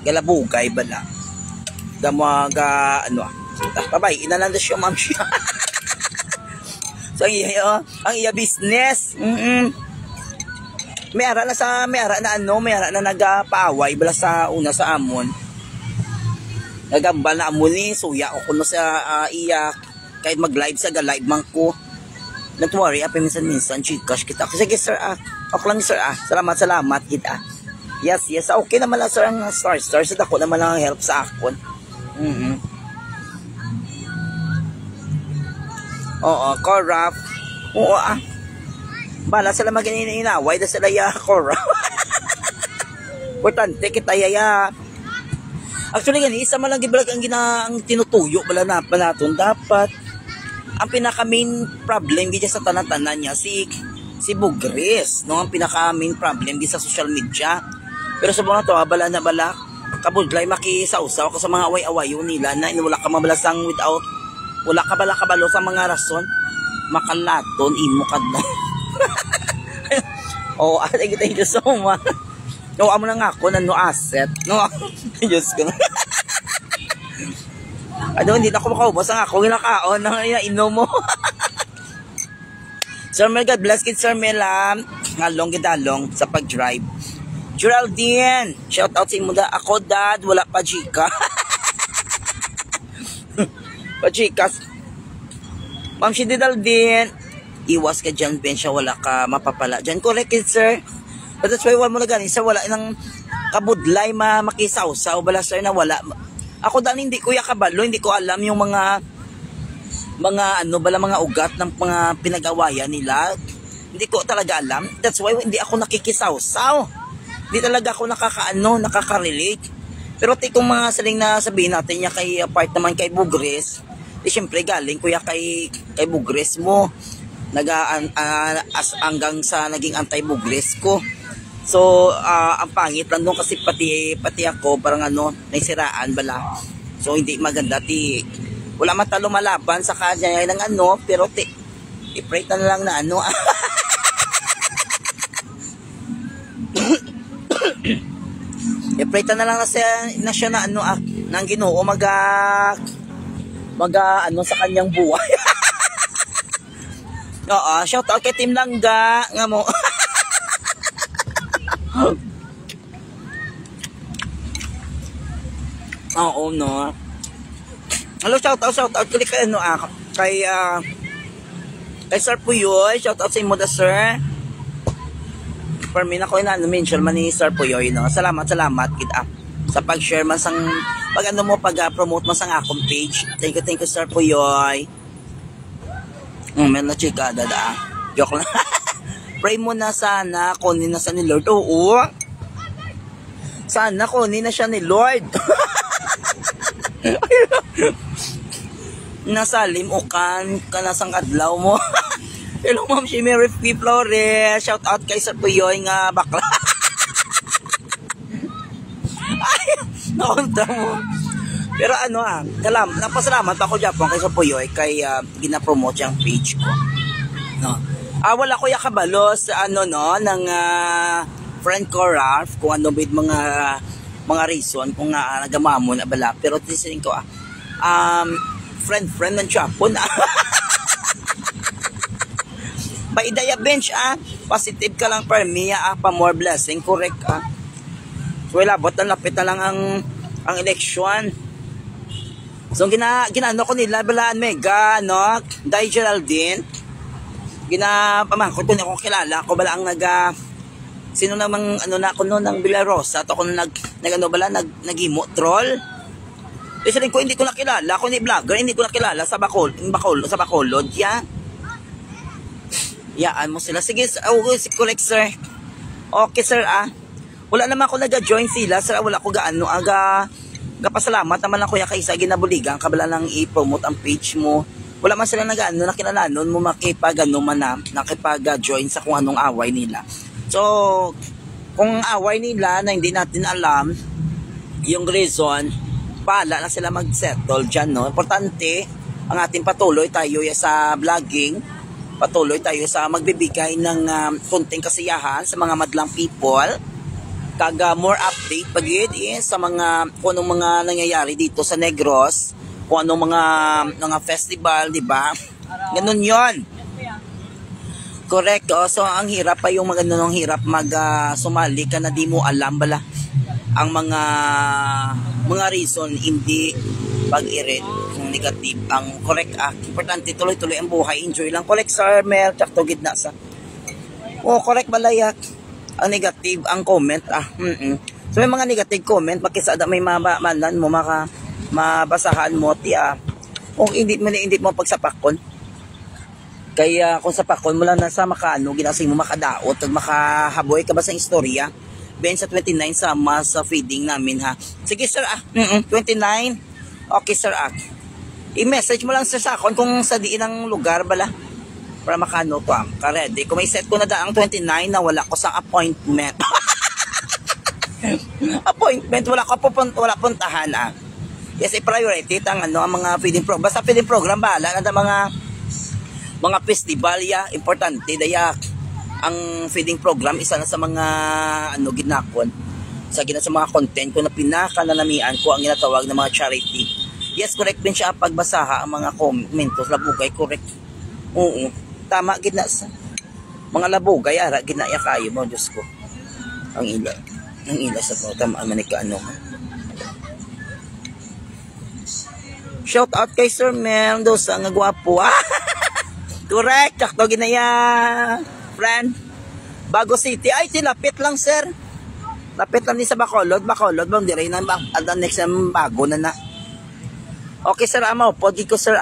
Speaker 1: galabugay bala. Babay, inalanda siya, Ma'am siya. So, ang iya business. May ara na nagapaaway bala sa una sa amon. Nagambal na amon ni suya o kuno sa iya kahit mag-live sa live man ko. Don't worry, minsan chikash kita. Sige sir, okay lang sir, salamat kita. Yes, okay naman lang sir ang stars ako naman lang ang help sa akon. Oo, corrupt. Oo bala sila mag-inaway na sila corrupt. Importante kita yaya. Actually gani, isa man lang gibalag ang tinutuyo bala na naton dapat. Ang pinaka main problem di sa tanan-tanan niya si Bugres, no? Ang pinaka main problem di sa social media. Pero sa mga to, bala kabudlay makisausaw ka sa mga away-awayo nila na wala ka mabalasang wala ka bala kabalo sa mga rason, makalaton, imo ka na. Thank you so much. Amo na nga ako na asset. No, Diyos ko. Hindi na ako makaubos ang ako ginakaon na inom mo. Sir Mel, God bless kid Sir Mel, ngalong gidalong sa pag-drive. Geraldine, shout out sa imo ako dad, wala pa chika. Pachikas. Ma'am si Geraldine, iwas ka dyan, Ben, siya wala ka mapapala dyan. Correct it, sir. But that's why wala mo na ganin, sir, wala nang kabudlay makisaw-saw, bala sir na wala. Ako dahil hindi ko yakabalo, hindi ko alam yung mga ugat ng mga pinag-awayan nila. Hindi ko talaga alam. That's why hindi ako nakikisaw-saw. Hindi talaga ako nakaka-relate. Pero kung mga saling na sabihin natin niya kay part naman kay Bugres, siyempre galing kuya kay Bugres mo. Hanggang sa naging anti-Bugres ko. So, ang pangit lang doon kasi pati ako parang naisiraan bala. So hindi maganda ti wala man talo malaban sa kanya ng ano, pero i-pray na lang na ano. I-pray na lang na siya na ano ng Ginoo ano sa kanyang buhay. Oo, shout out kay Team Langga nga mo. Oo no. Hello, shout out kay ano kay Sir Puyoy, shout out sa imo da sir. For me na ko ina mention man ni Sir Puyoy no. Salamat kita sa pag-share man sang pag ano mo pag-promote mo sang akong page. Thank you Sir Puyoy. Men na chika dada. Joke lang. Pray mo na sana kunin na sa ni Lord. Oo. Sana kunin na siya ni Lord. Nasalim ukan kanasang kadlaw mo. Hello Ma'am Shimmy P. Flores. Shout out kay Sir Puyoy nga bakla. Ay, nakunta mo. Pero ano napasalamat ako Japon kay Sir Puyoy kay gina-promote yung page ko. No. Wala ko yakabalos ano no ng friend ko Ralph kung ano bid mga reason kung nagamamo na bala, pero tisin ko friend ng Japon. Baidaya bench positive ka lang per Mia pa more blessing correct so labot na lapit na lang ang election. So ginano ko nila balaan mega no Day Geraldine ginapamangkot ko na kung kilala ko bala ang sino namang ano na ko no ng Villarosa to ko nagano bala nagimo troll. Kasi rin ko hindi ko nakilala ko ni vlogger hindi ko nakilala sa Bacolod yaan mo sila sige si correct sir. Okay sir wala naman ako nag-join sila sir wala ko gaano pasalamat naman ako kay isa ginabuligan kabala lang i-promote ang page mo. Wala man sila nag-ano nakilalanon mo makipag-ano man nakipag-join sa kung anong away nila. So kung away nila na hindi natin alam yung reason, paala na sila mag-settle dyan no. Importante ang ating patuloy tayo sa vlogging, patuloy tayo sa magbibigay ng konting kasiyahan sa mga madlang people. Kaga more update pagid sa mga kung anong mga nangyayari dito sa Negros, kung anong mga festival, di ba? Ganun 'yon. Correct. So ang hirap pa yung magandang hirap sumali ka na di mo alam bala ang mga reason hindi pag-irit kung negative ang correct importante tuloy-tuloy ang buhay, enjoy lang correct sir Mel tsakto gid na sa correct balayak ang negative ang comment so may mga negative comment makisada may mabalan mo mabasahan mo kung hindi mo pagsapakon kaya kung sapakon mo lang na sa makaano ginasing mo makadaot ug makahaboy ka ba sa istorya ben sa 29 sama sa feeding namin sige sir 29 okay sir i-message mo lang sir sa akon kung sa diin ang lugar bala para makano to ka-ready. Kung may set ko na daang 29 na wala ko sa appointment. Appointment, wala puntahan Yes, i-priority ang ang mga feeding program. Basta feeding program bahala na mga festival importante daya ang feeding program isa na sa mga ginakon sa mga content ko na pinakalalamian ko ang ginatawag na mga charity. Yes, correct din siya pagbasaha ang mga komentos labugay correct. Oo. Tama gid na sa mga labugay ara gid na kayo mo Diyos ko. Ang ila sa to tama man ka Shout out kay Sir Mel sa nga gwapo. Correct, sakto ginaya. Friend. Bago City ay tilapit lang sir. Lapit lang ni sa Bacolod bang dire na next bago na. Okay sir amo, pogi ko sir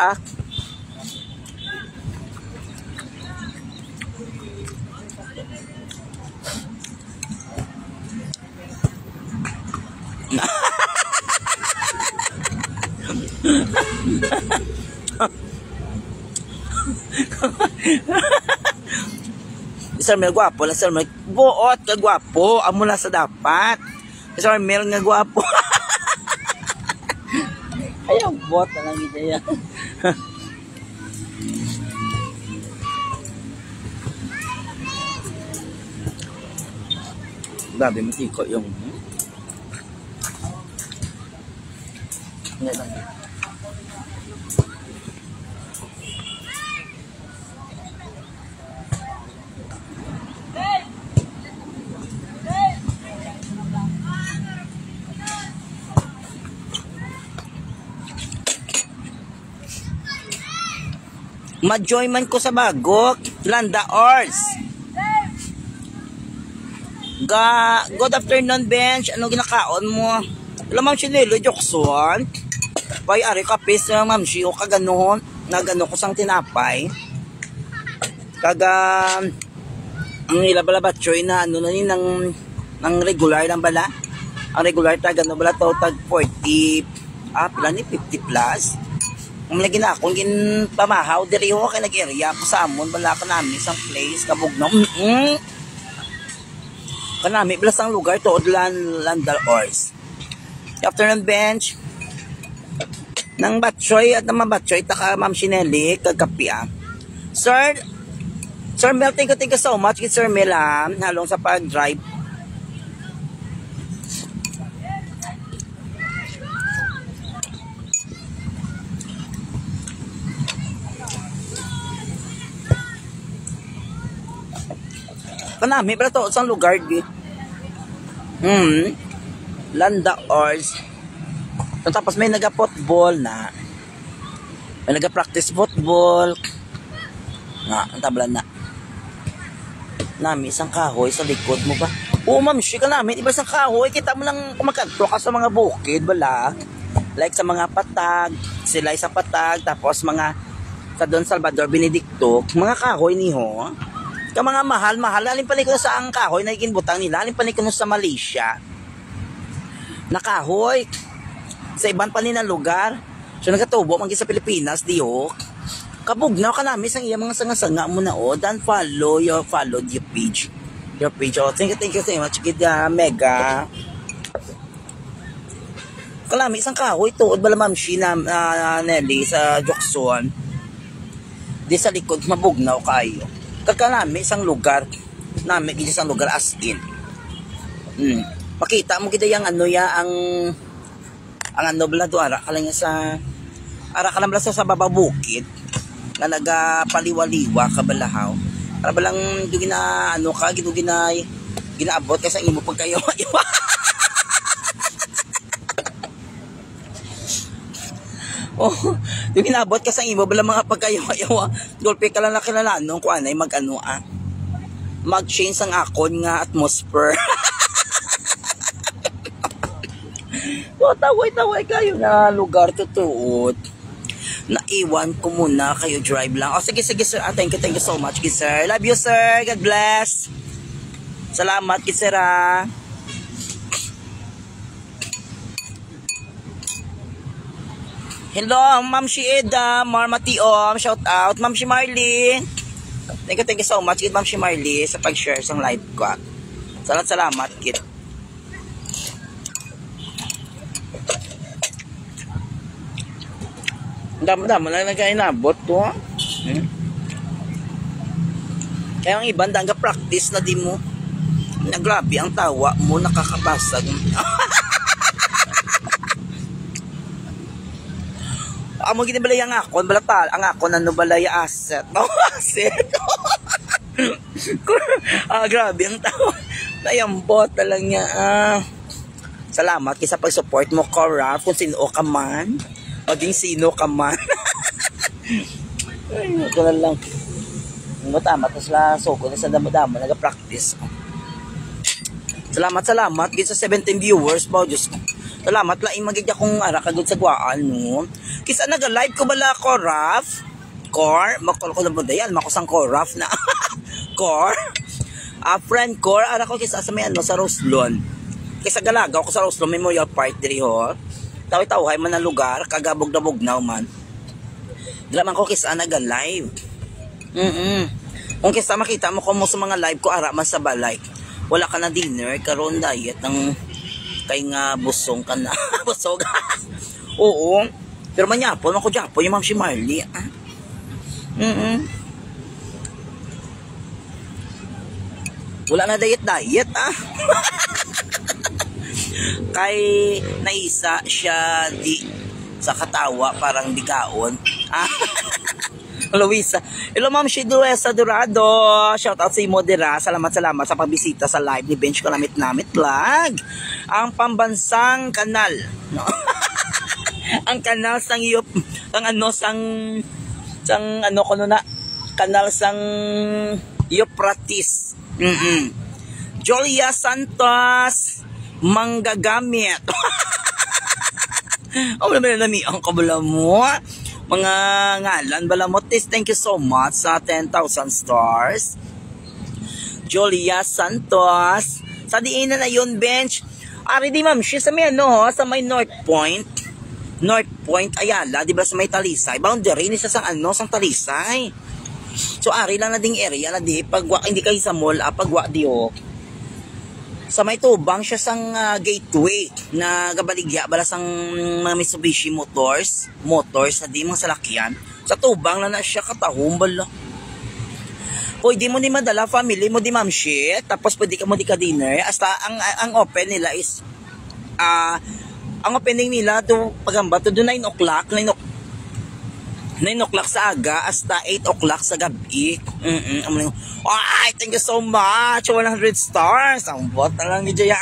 Speaker 1: Sir Mel gwapo lang Sir Mel. Buot ka gwapo, amo na sa dapat. Sir Mel nga gwapo. Ay, ang bot na lang ideya. Grabe, matiko yung... Yan lang. Ma-join man ko sa bago, Landa Ors. Good afternoon, Bench. Ano ginakaon mo? Wala, Ma'am Chinelo, Jokson. Pay, ari kapis, Ma'am Shi, o kaganon. Nagano ko sang tinapay. Kaga, ang ilabalabatchoy na ano na yun, ng regular lang bala. Ang regular tag, ano bala to, tag 40, pila ni 50 plus. Kung lagi na akong pamahaw, diri ho, kay nag-area ko sa amon, bala ka namin isang place, kabugnaw. Kanami, bilas ang lugar to, Landal Ors. Afternoon, Bench. Nang batchoy at naman batchoy, taka Ma'am Shineli, kagkapia. Sir Mel, thank you so much, Sir Mel, halong sa pag-drive. Kanami, pala to, isang lugar di. Landa Ors. Tapos may naga-football na. May naga-practice football. Ang tablan na. Nami, isang kahoy sa likod mo ba? Oo, Ma'am, ka namin. Iba isang kahoy. Kita mo lang kumakanto ka sa mga bukid, bala. Like sa mga patag. Sila sa patag. Tapos mga sa Don Salvador, Benedicto. Mga kahoy ni ho. Ka mga mahal, alin panik ko sa ang kahoy na ikinbutang nila, alin panik ko sa Malaysia. Nakahoy sa ibang panin na lugar. So nagatubo man sa Pilipinas, diyo. Kabugnaw ka namin sa iya mga sanga-sanga mo na dan follow your page. Your page. Oh, thank you so much, kid Mega. Kalami isang kahoy tuod bala Ma'am Shi na Nelly sa Jokson. Di sa likod mabugnaw kayo. Kakalami isang lugar namin isang lugar as in. Makita mo kita yung ano ya ang ano bala do ara ka lang sa bababukid na nagapaliwaliwa ka balahaw. Para balang dugi na ano ka gidugi na ginaabot kasi imo pagkayo. Oh, yung inabot ka sa imo bala mga pagkayawa. Golpe ka lang nakilala nung kuan ay mag-ano mag-change ang akon nga atmosphere. So, taway kayo na lugar tutuot. Naiwan ko muna kayo drive lang. Oh, sige sir. Thank you so much, sir. Love you, sir. God bless. Salamat, sir. Hello, Ma'am Shi Eda, Marmatiom, shout out. Ma'am Shi Marley. Thank you so much, Ma'am Shi Marley, sa pag-share sa live ko. Salamat, kid. Dama-dama na nagkainabot to. Kaya ang ibang practice na di mo. Grabe ang tawa mo, nakakabasag. Amo gini balay ang akon, balatal, ang akon ano balay asset. No, asset. Grabe ang tao. Nayambot lang niya. Salamat kisa pag-support mo, Cora, kung sino ka man. Maging sino ka man. Ay, ito na lang. Tama, tapos la soko na sa damo-damo, nag-practice. Salamat, kisa 17 viewers, ba, Diyos ko. Salamat lang, magigya kong kagod sa gwaan, no? Kisa nag-live ko bala ko, Raf? Makol ko na ba dayan? Makusang ko, Raf na. Cor? Friend Cor, ko kisa sa may sa Roslon. Kisa galagaw ko sa Roslon Memorial Park, diri ho. Tawi-tawhay man ang lugar, kagabog-dabog na man. Dilaman ko kisa nag-live. Kung kisa makita mo ko mo sa mga live ko, man sa balay. Wala ka na dinner, karon diet ng kay nga busong ka na. Busog. Oo. Pero manyapon ako Japon yung ma'am si Marley. Wala na diet Kay naisa siya di sa katawa parang bigaon. Luisa. Hello ma'am si Luisa Dorado. Shout out sa imo dira. Salamat sa pagbisita sa live ni Bench Kalamit-Namit Vlog. Ang pambansang kanal, no? Ang kanal sang iyo ang ano ko na kanal sang Euphrates. Jolia Santos manggagamit. Oh, nami ang kabala mo. Mga ngalan balamotis, thank you so much sa 10,000 stars. Jolia Santos. Sa diinan na yun, Bench. Ari di ma'am, siya sa may sa may North Point Ayala, di ba sa may Talisay? Boundary ni sa sang Talisay. So ari lang na ding area na di pagwa hindi kay sa mall, pagwa di sa may tubang siya sang gateway na gabaligya bala sang mga Mitsubishi motors na di mga salakyan. Sa tubang na siya katahom bala. Pwede mo ni madala family mo di ma'am shit, tapos pwede ka mo di ka dinner. Hasta ang open nila is ang opening nila to pagamba to 9 o'clock sa aga hasta 8 o'clock sa gabi. Ay, thank you so much. 100 stars. Ang bot na lang ni Jaya.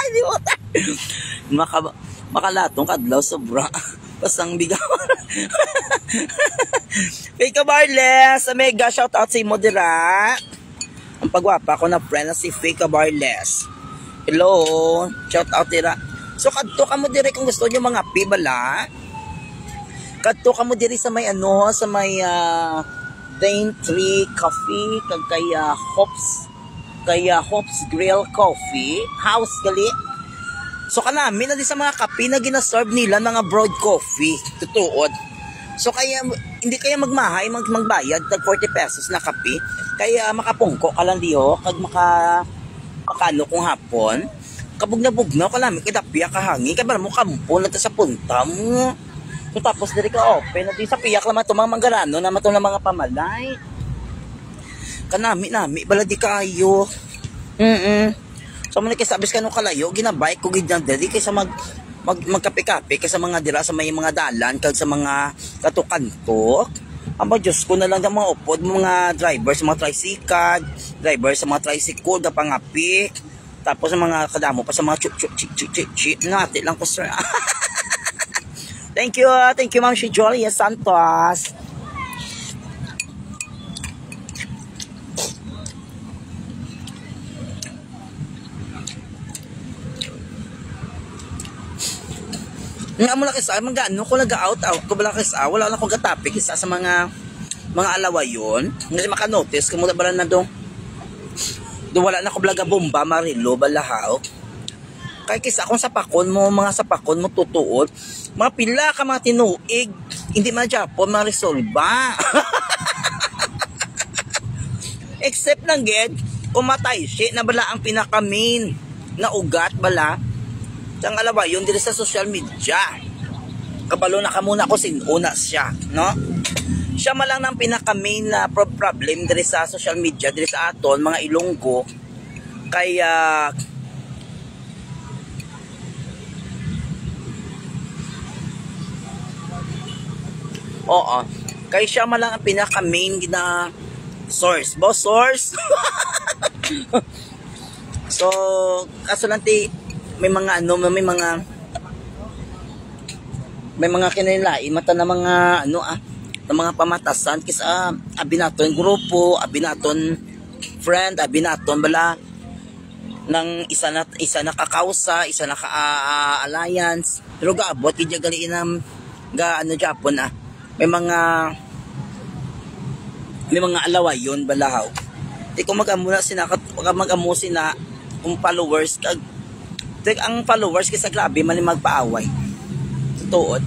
Speaker 1: Hindi mo makalatong kadlaw sobra. Pasang bigaw. Fika Barles, mega shout out sa imo dira. Ang pagwapa ko na friend na si Fika Barles. Hello, shout out dira. So kadto ka mo dire kung gusto niyo mga pibala. Kadto ka mo diri sa may sa may Daintree Coffee kaya Hops Grill Coffee House gali. So kanami na di sa mga kape na gina-serve nila mga broad coffee tutuod. So kaya hindi kaya magbayad tag 40 pesos na kape. Kaya makapungko ka lang diho kag makano kung hapon. Kabug na kalami kay dapya ka hangin kay mo kampo na ta sa punta mo. So tapos diri ka open na di sa piyak naman to mga manggarano naman to ng mga pamalay. Kanami bala di kayo. So man kay sabis kanong kalayo ginabay ko gid nang diri kaysa magkape-kape kaysa mga dira sa may mga dalan kag sa mga katukanto. Aba Diyos ko na lang ang mga upod mga driver sa mga tricycle da pangapi. Tapos sa mga kadamo pa sa mga chuk natin lang ko sir. Thank you ma'am si Jolia Santos. Nga mo lang kisa, magano ko nag-out ko bala kisa, wala na akong gatapik isa sa mga alawayon. Kasi maka-notice, kung mula bala na doon wala na ko blaga bomba, marilo, balahaw. Kaya kisa kung mga sapakon mo tutuod, mga pila ka mga tinuig, hindi man Japon ma-resolva. Except lang ged, kumatay siya na bala ang pinaka-main na ugat bala. Sang alawayon diri sa social media. Kabalo na ka muna ko sinuna siya, no? Siya malang nang pinaka-main na problem diri sa social media, diri sa aton mga Ilonggo. Kaya kaya siya malang ang pinaka-main na source. Boss source. So, kaso lang may mga kinilai mata na mga na mga pamatasan kisa abinaton grupo, abinaton friend, abinaton bala ng isa na kakausa, isa na alliance. Pero gaabot kidya galiin Japon may mga alawayon balahaw. Di ko mag-amo sina kung followers kag ang followers kasi grabe man magpaaway. Tuod.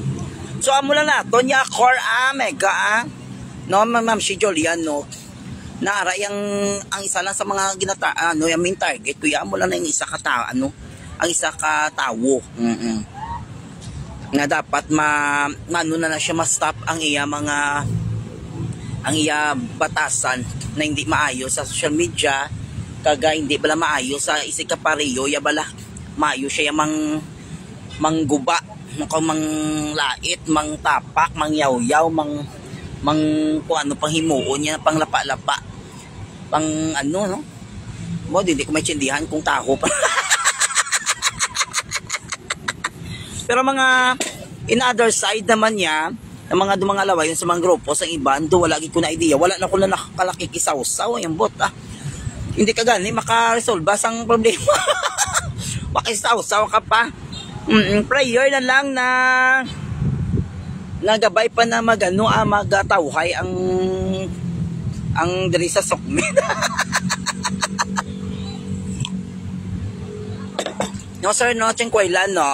Speaker 1: So amo lang nato nya core mega no ma'am si Julian no. Naara ang isa lang sa mga ginataan yung main target kuya mo lang ang isa ka ang isa ka tawo. nga dapat maano na siya ma-stop ang iya mga ang iya batasan na hindi maayo sa social media, kaga hindi bala maayo sa isikapareyo ya bala maayo siya mangguba mang lait, mang tapak, mang yaw-yaw, mang kung ano pang himuon niya, pang lapa-lapa, pang ano no mo hindi ko maintindihan kung taho pa. Pero mga in other side naman niya, ng mga laway yung sa mga grupo sa iba, do wala ko na idea, wala na ko na nakalakikisaw-saw yung bot hindi ka gani makaresolve sang problema. Makisaw-saw ka pa. Prayer na lang na nagabay pa na magatawhay ang diri sa sukmed. No sir, no chengkwailan no.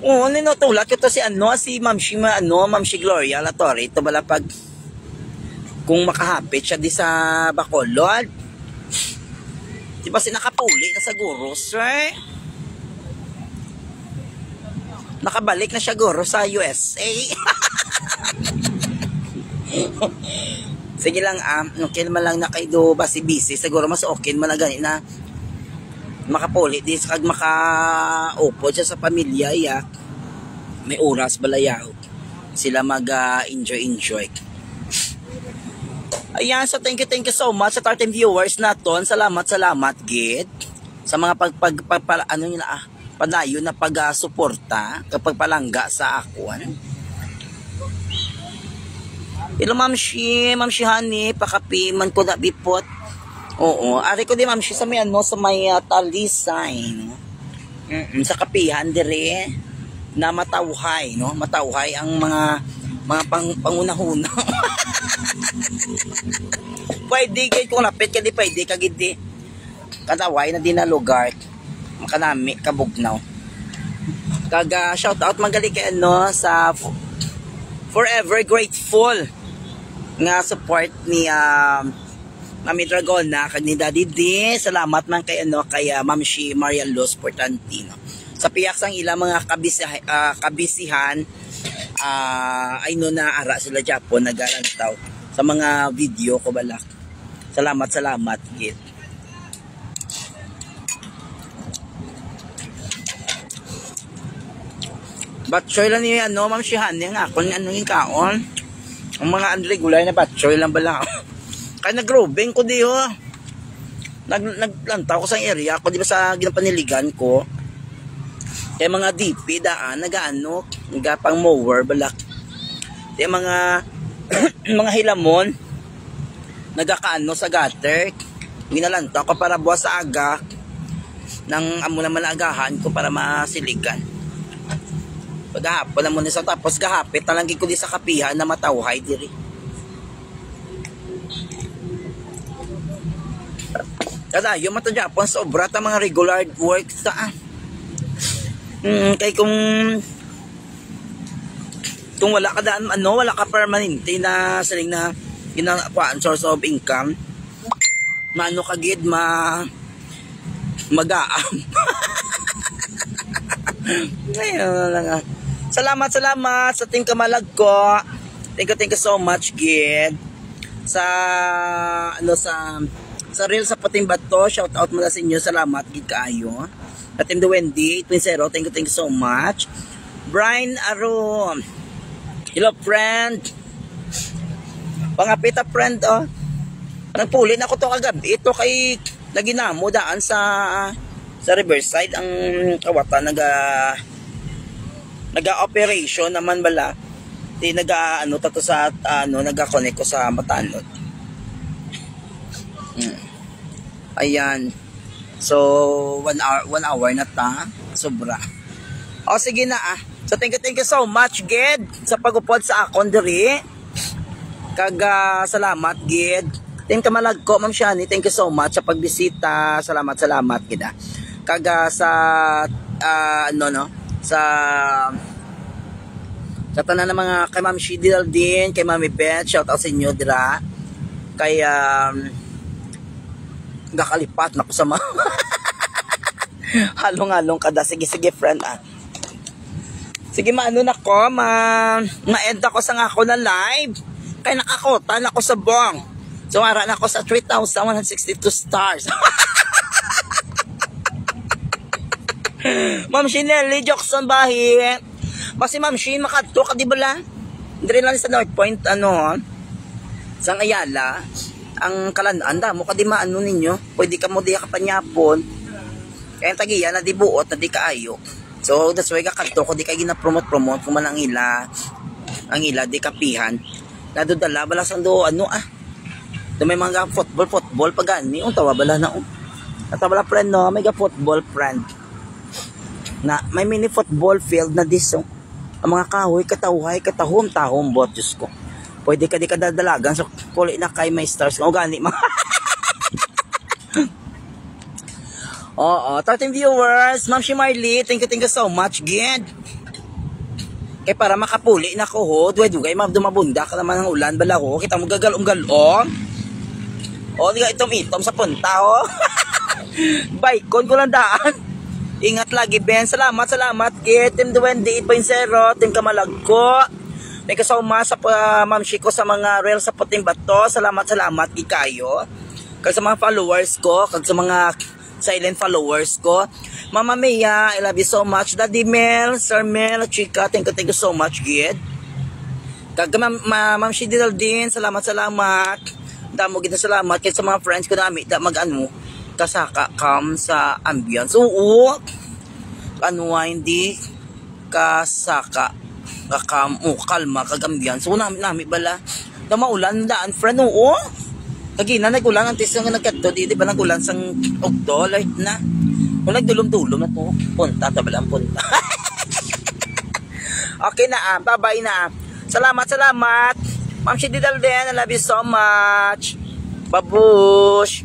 Speaker 1: Oo, ninutulak ito si Ma'am si Gloria Latorre. Ito bala pag kung makahapit siya di sa Bacolod. Di ba nakapuli na sa guro, sir? Nakabalik na siya guro sa USA. Sige lang, okay naman lang na kayo basi-busy. Siguro mas okay man na ganit na makapuli di sa kag maka-upo siya sa pamilya yak may oras balayaw sila mag-enjoy. Ayan, so thank you so much sa 13 viewers naton. Salamat gid sa mga panayo na pag-suporta kapag palangga sa akon. Hello Ma'am Shi Honey, pakapi man ko na bipot. Oo, ari ko di Ma'am Shi sa may sa may talisay, no? Sa kapihan dire na matawhay, no? Matawhay ang mga pangunahuna. Pwede gid kung lapit ka di pwede ka gid di. Kataway na din na lugar. Makanami kabugnaw. Kaga shout out magali kay sa Forever Grateful nga support ni Mami Dragona kag ni Daddy D. Salamat man kay kay Ma'am Shi Maria Luz Portantino. Sa piyak sang ila mga kabisihan ay no na ara sila Japon nagalantaw sa mga video ko balak. Salamat gid. Batchoy lang ni Ma'am Shi Han nga kun yung kaon. Ang mga unregular na batchoy lang bala. Kaya nag-growing ko di ho. Nagplantaw ko sa area ko di ba sa ginapaniligan ko. Kaya mga DP daan nagapang mower balak. Kaya mga mga hilamon nagakaano sa gutter. Ginalanta ko para buwas sa aga nang amo naman agahan ko para masiligan. Paghapon na muna sa tapos gahapit talanggi ko di sa kapihan na matawhay diri. Kada yung mata Japon sobra ta mga regular work sa kay kung wala ka daan wala ka permanente na saling na ginakuan source of income maano ka gid mag-aam. Ngayon lang Salamat sa team Kamalag ko. Thank you so much gid sa sa real sa Puting Bato. Shout out mula sa inyo. Salamat gid kaayo. At Team Wendy 20, thank you so much. Brian Aro. Hello friend. Pangapita friend Nagpuli na ko to kagabi. Ito kay naginamo daan sa Riverside ang kawata naga-operation naman bala. Di tato sa naga-connect ko sa Batanod. Ayan. So 1 hour na ta. Sobra. O sige na So thank you so much gid sa pagupod sa akon diri. Kaga salamat gid. Thank Kamalag ko Ma'am Shani. Thank you so much sa pagbisita. Salamat gid Kaga sa sa tanan ng mga kay Ma'am Shidil din, kay Mami Beth, shout out sa inyo dira. Kay gakalipat na ko sa mga halong-halong kada. Sige friend Sige, maano na ko, ma-end ako sa nga ako na live. Kaya nakakotan ako sa bong. So, ara na ako sa 3,162 stars. Ma'am Shinelli, Jackson Bahi. Kasi Ma'am Shin, makadto ka, di ba la? Hindi lang sa North Point, sa Ayala, ang kalandaan, mo ka di maano ninyo. Pwede ka mo di kapanyapon. Kaya tagiya na di buot, na di kaayo. So, that's why kakadto ko, di kayo gina-promote-promote kung man ang ila, di kapihan. Nadudala, bala sang do, do may mga football, pag gani, tawa bala na, Natawala friend, no, may football friend. Na, may mini football field na diso. Ang mga kahoy, katahom, bot, Diyos ko. Pwede ka di kadadalagan, so, kuli na kay may stars, o gani, mga. Oo, 13 viewers. Ma'am si Marley, thank you so much, Gid. Kaya para makapuli na ko, ho, duway-duway, dumabunda ka naman ng ulan, bala ko, kita mo gagalong-galong. O, di ka itom-itom sa punta, ho. Baikon ko lang daan. Ingat lagi, Ben. Salamat, Gid. Team Duwende 8.0, Team Kamalagko. Thank you so much sa Ma'am Shiko sa mga reels sa puting bato. Salamat, Gid kayo. Kaya sa mga followers ko, kag sa mga silent followers ko. Mama Mia, I love you so much. Daddy Mel, Sir Mel, Chika, thank you so much, Gid. Kag Ma'am Shidil din, salamat. Damo gid na salamat kay sa mga friends ko na mag-ano kasaka kam sa ambience. Oo. Hindi kasaka kakam kalma kag ambience. So nami bala. Da maulan daan friend oo. Kagina nagulan ang tis nga nagkadto di ba nagulan sang Ogdo light na. Kung nagdulom-dulom na to, punta tabalang punta. Okay na bye-bye na. Salamat. Ma'am Shididal din, I love you so much. Babush.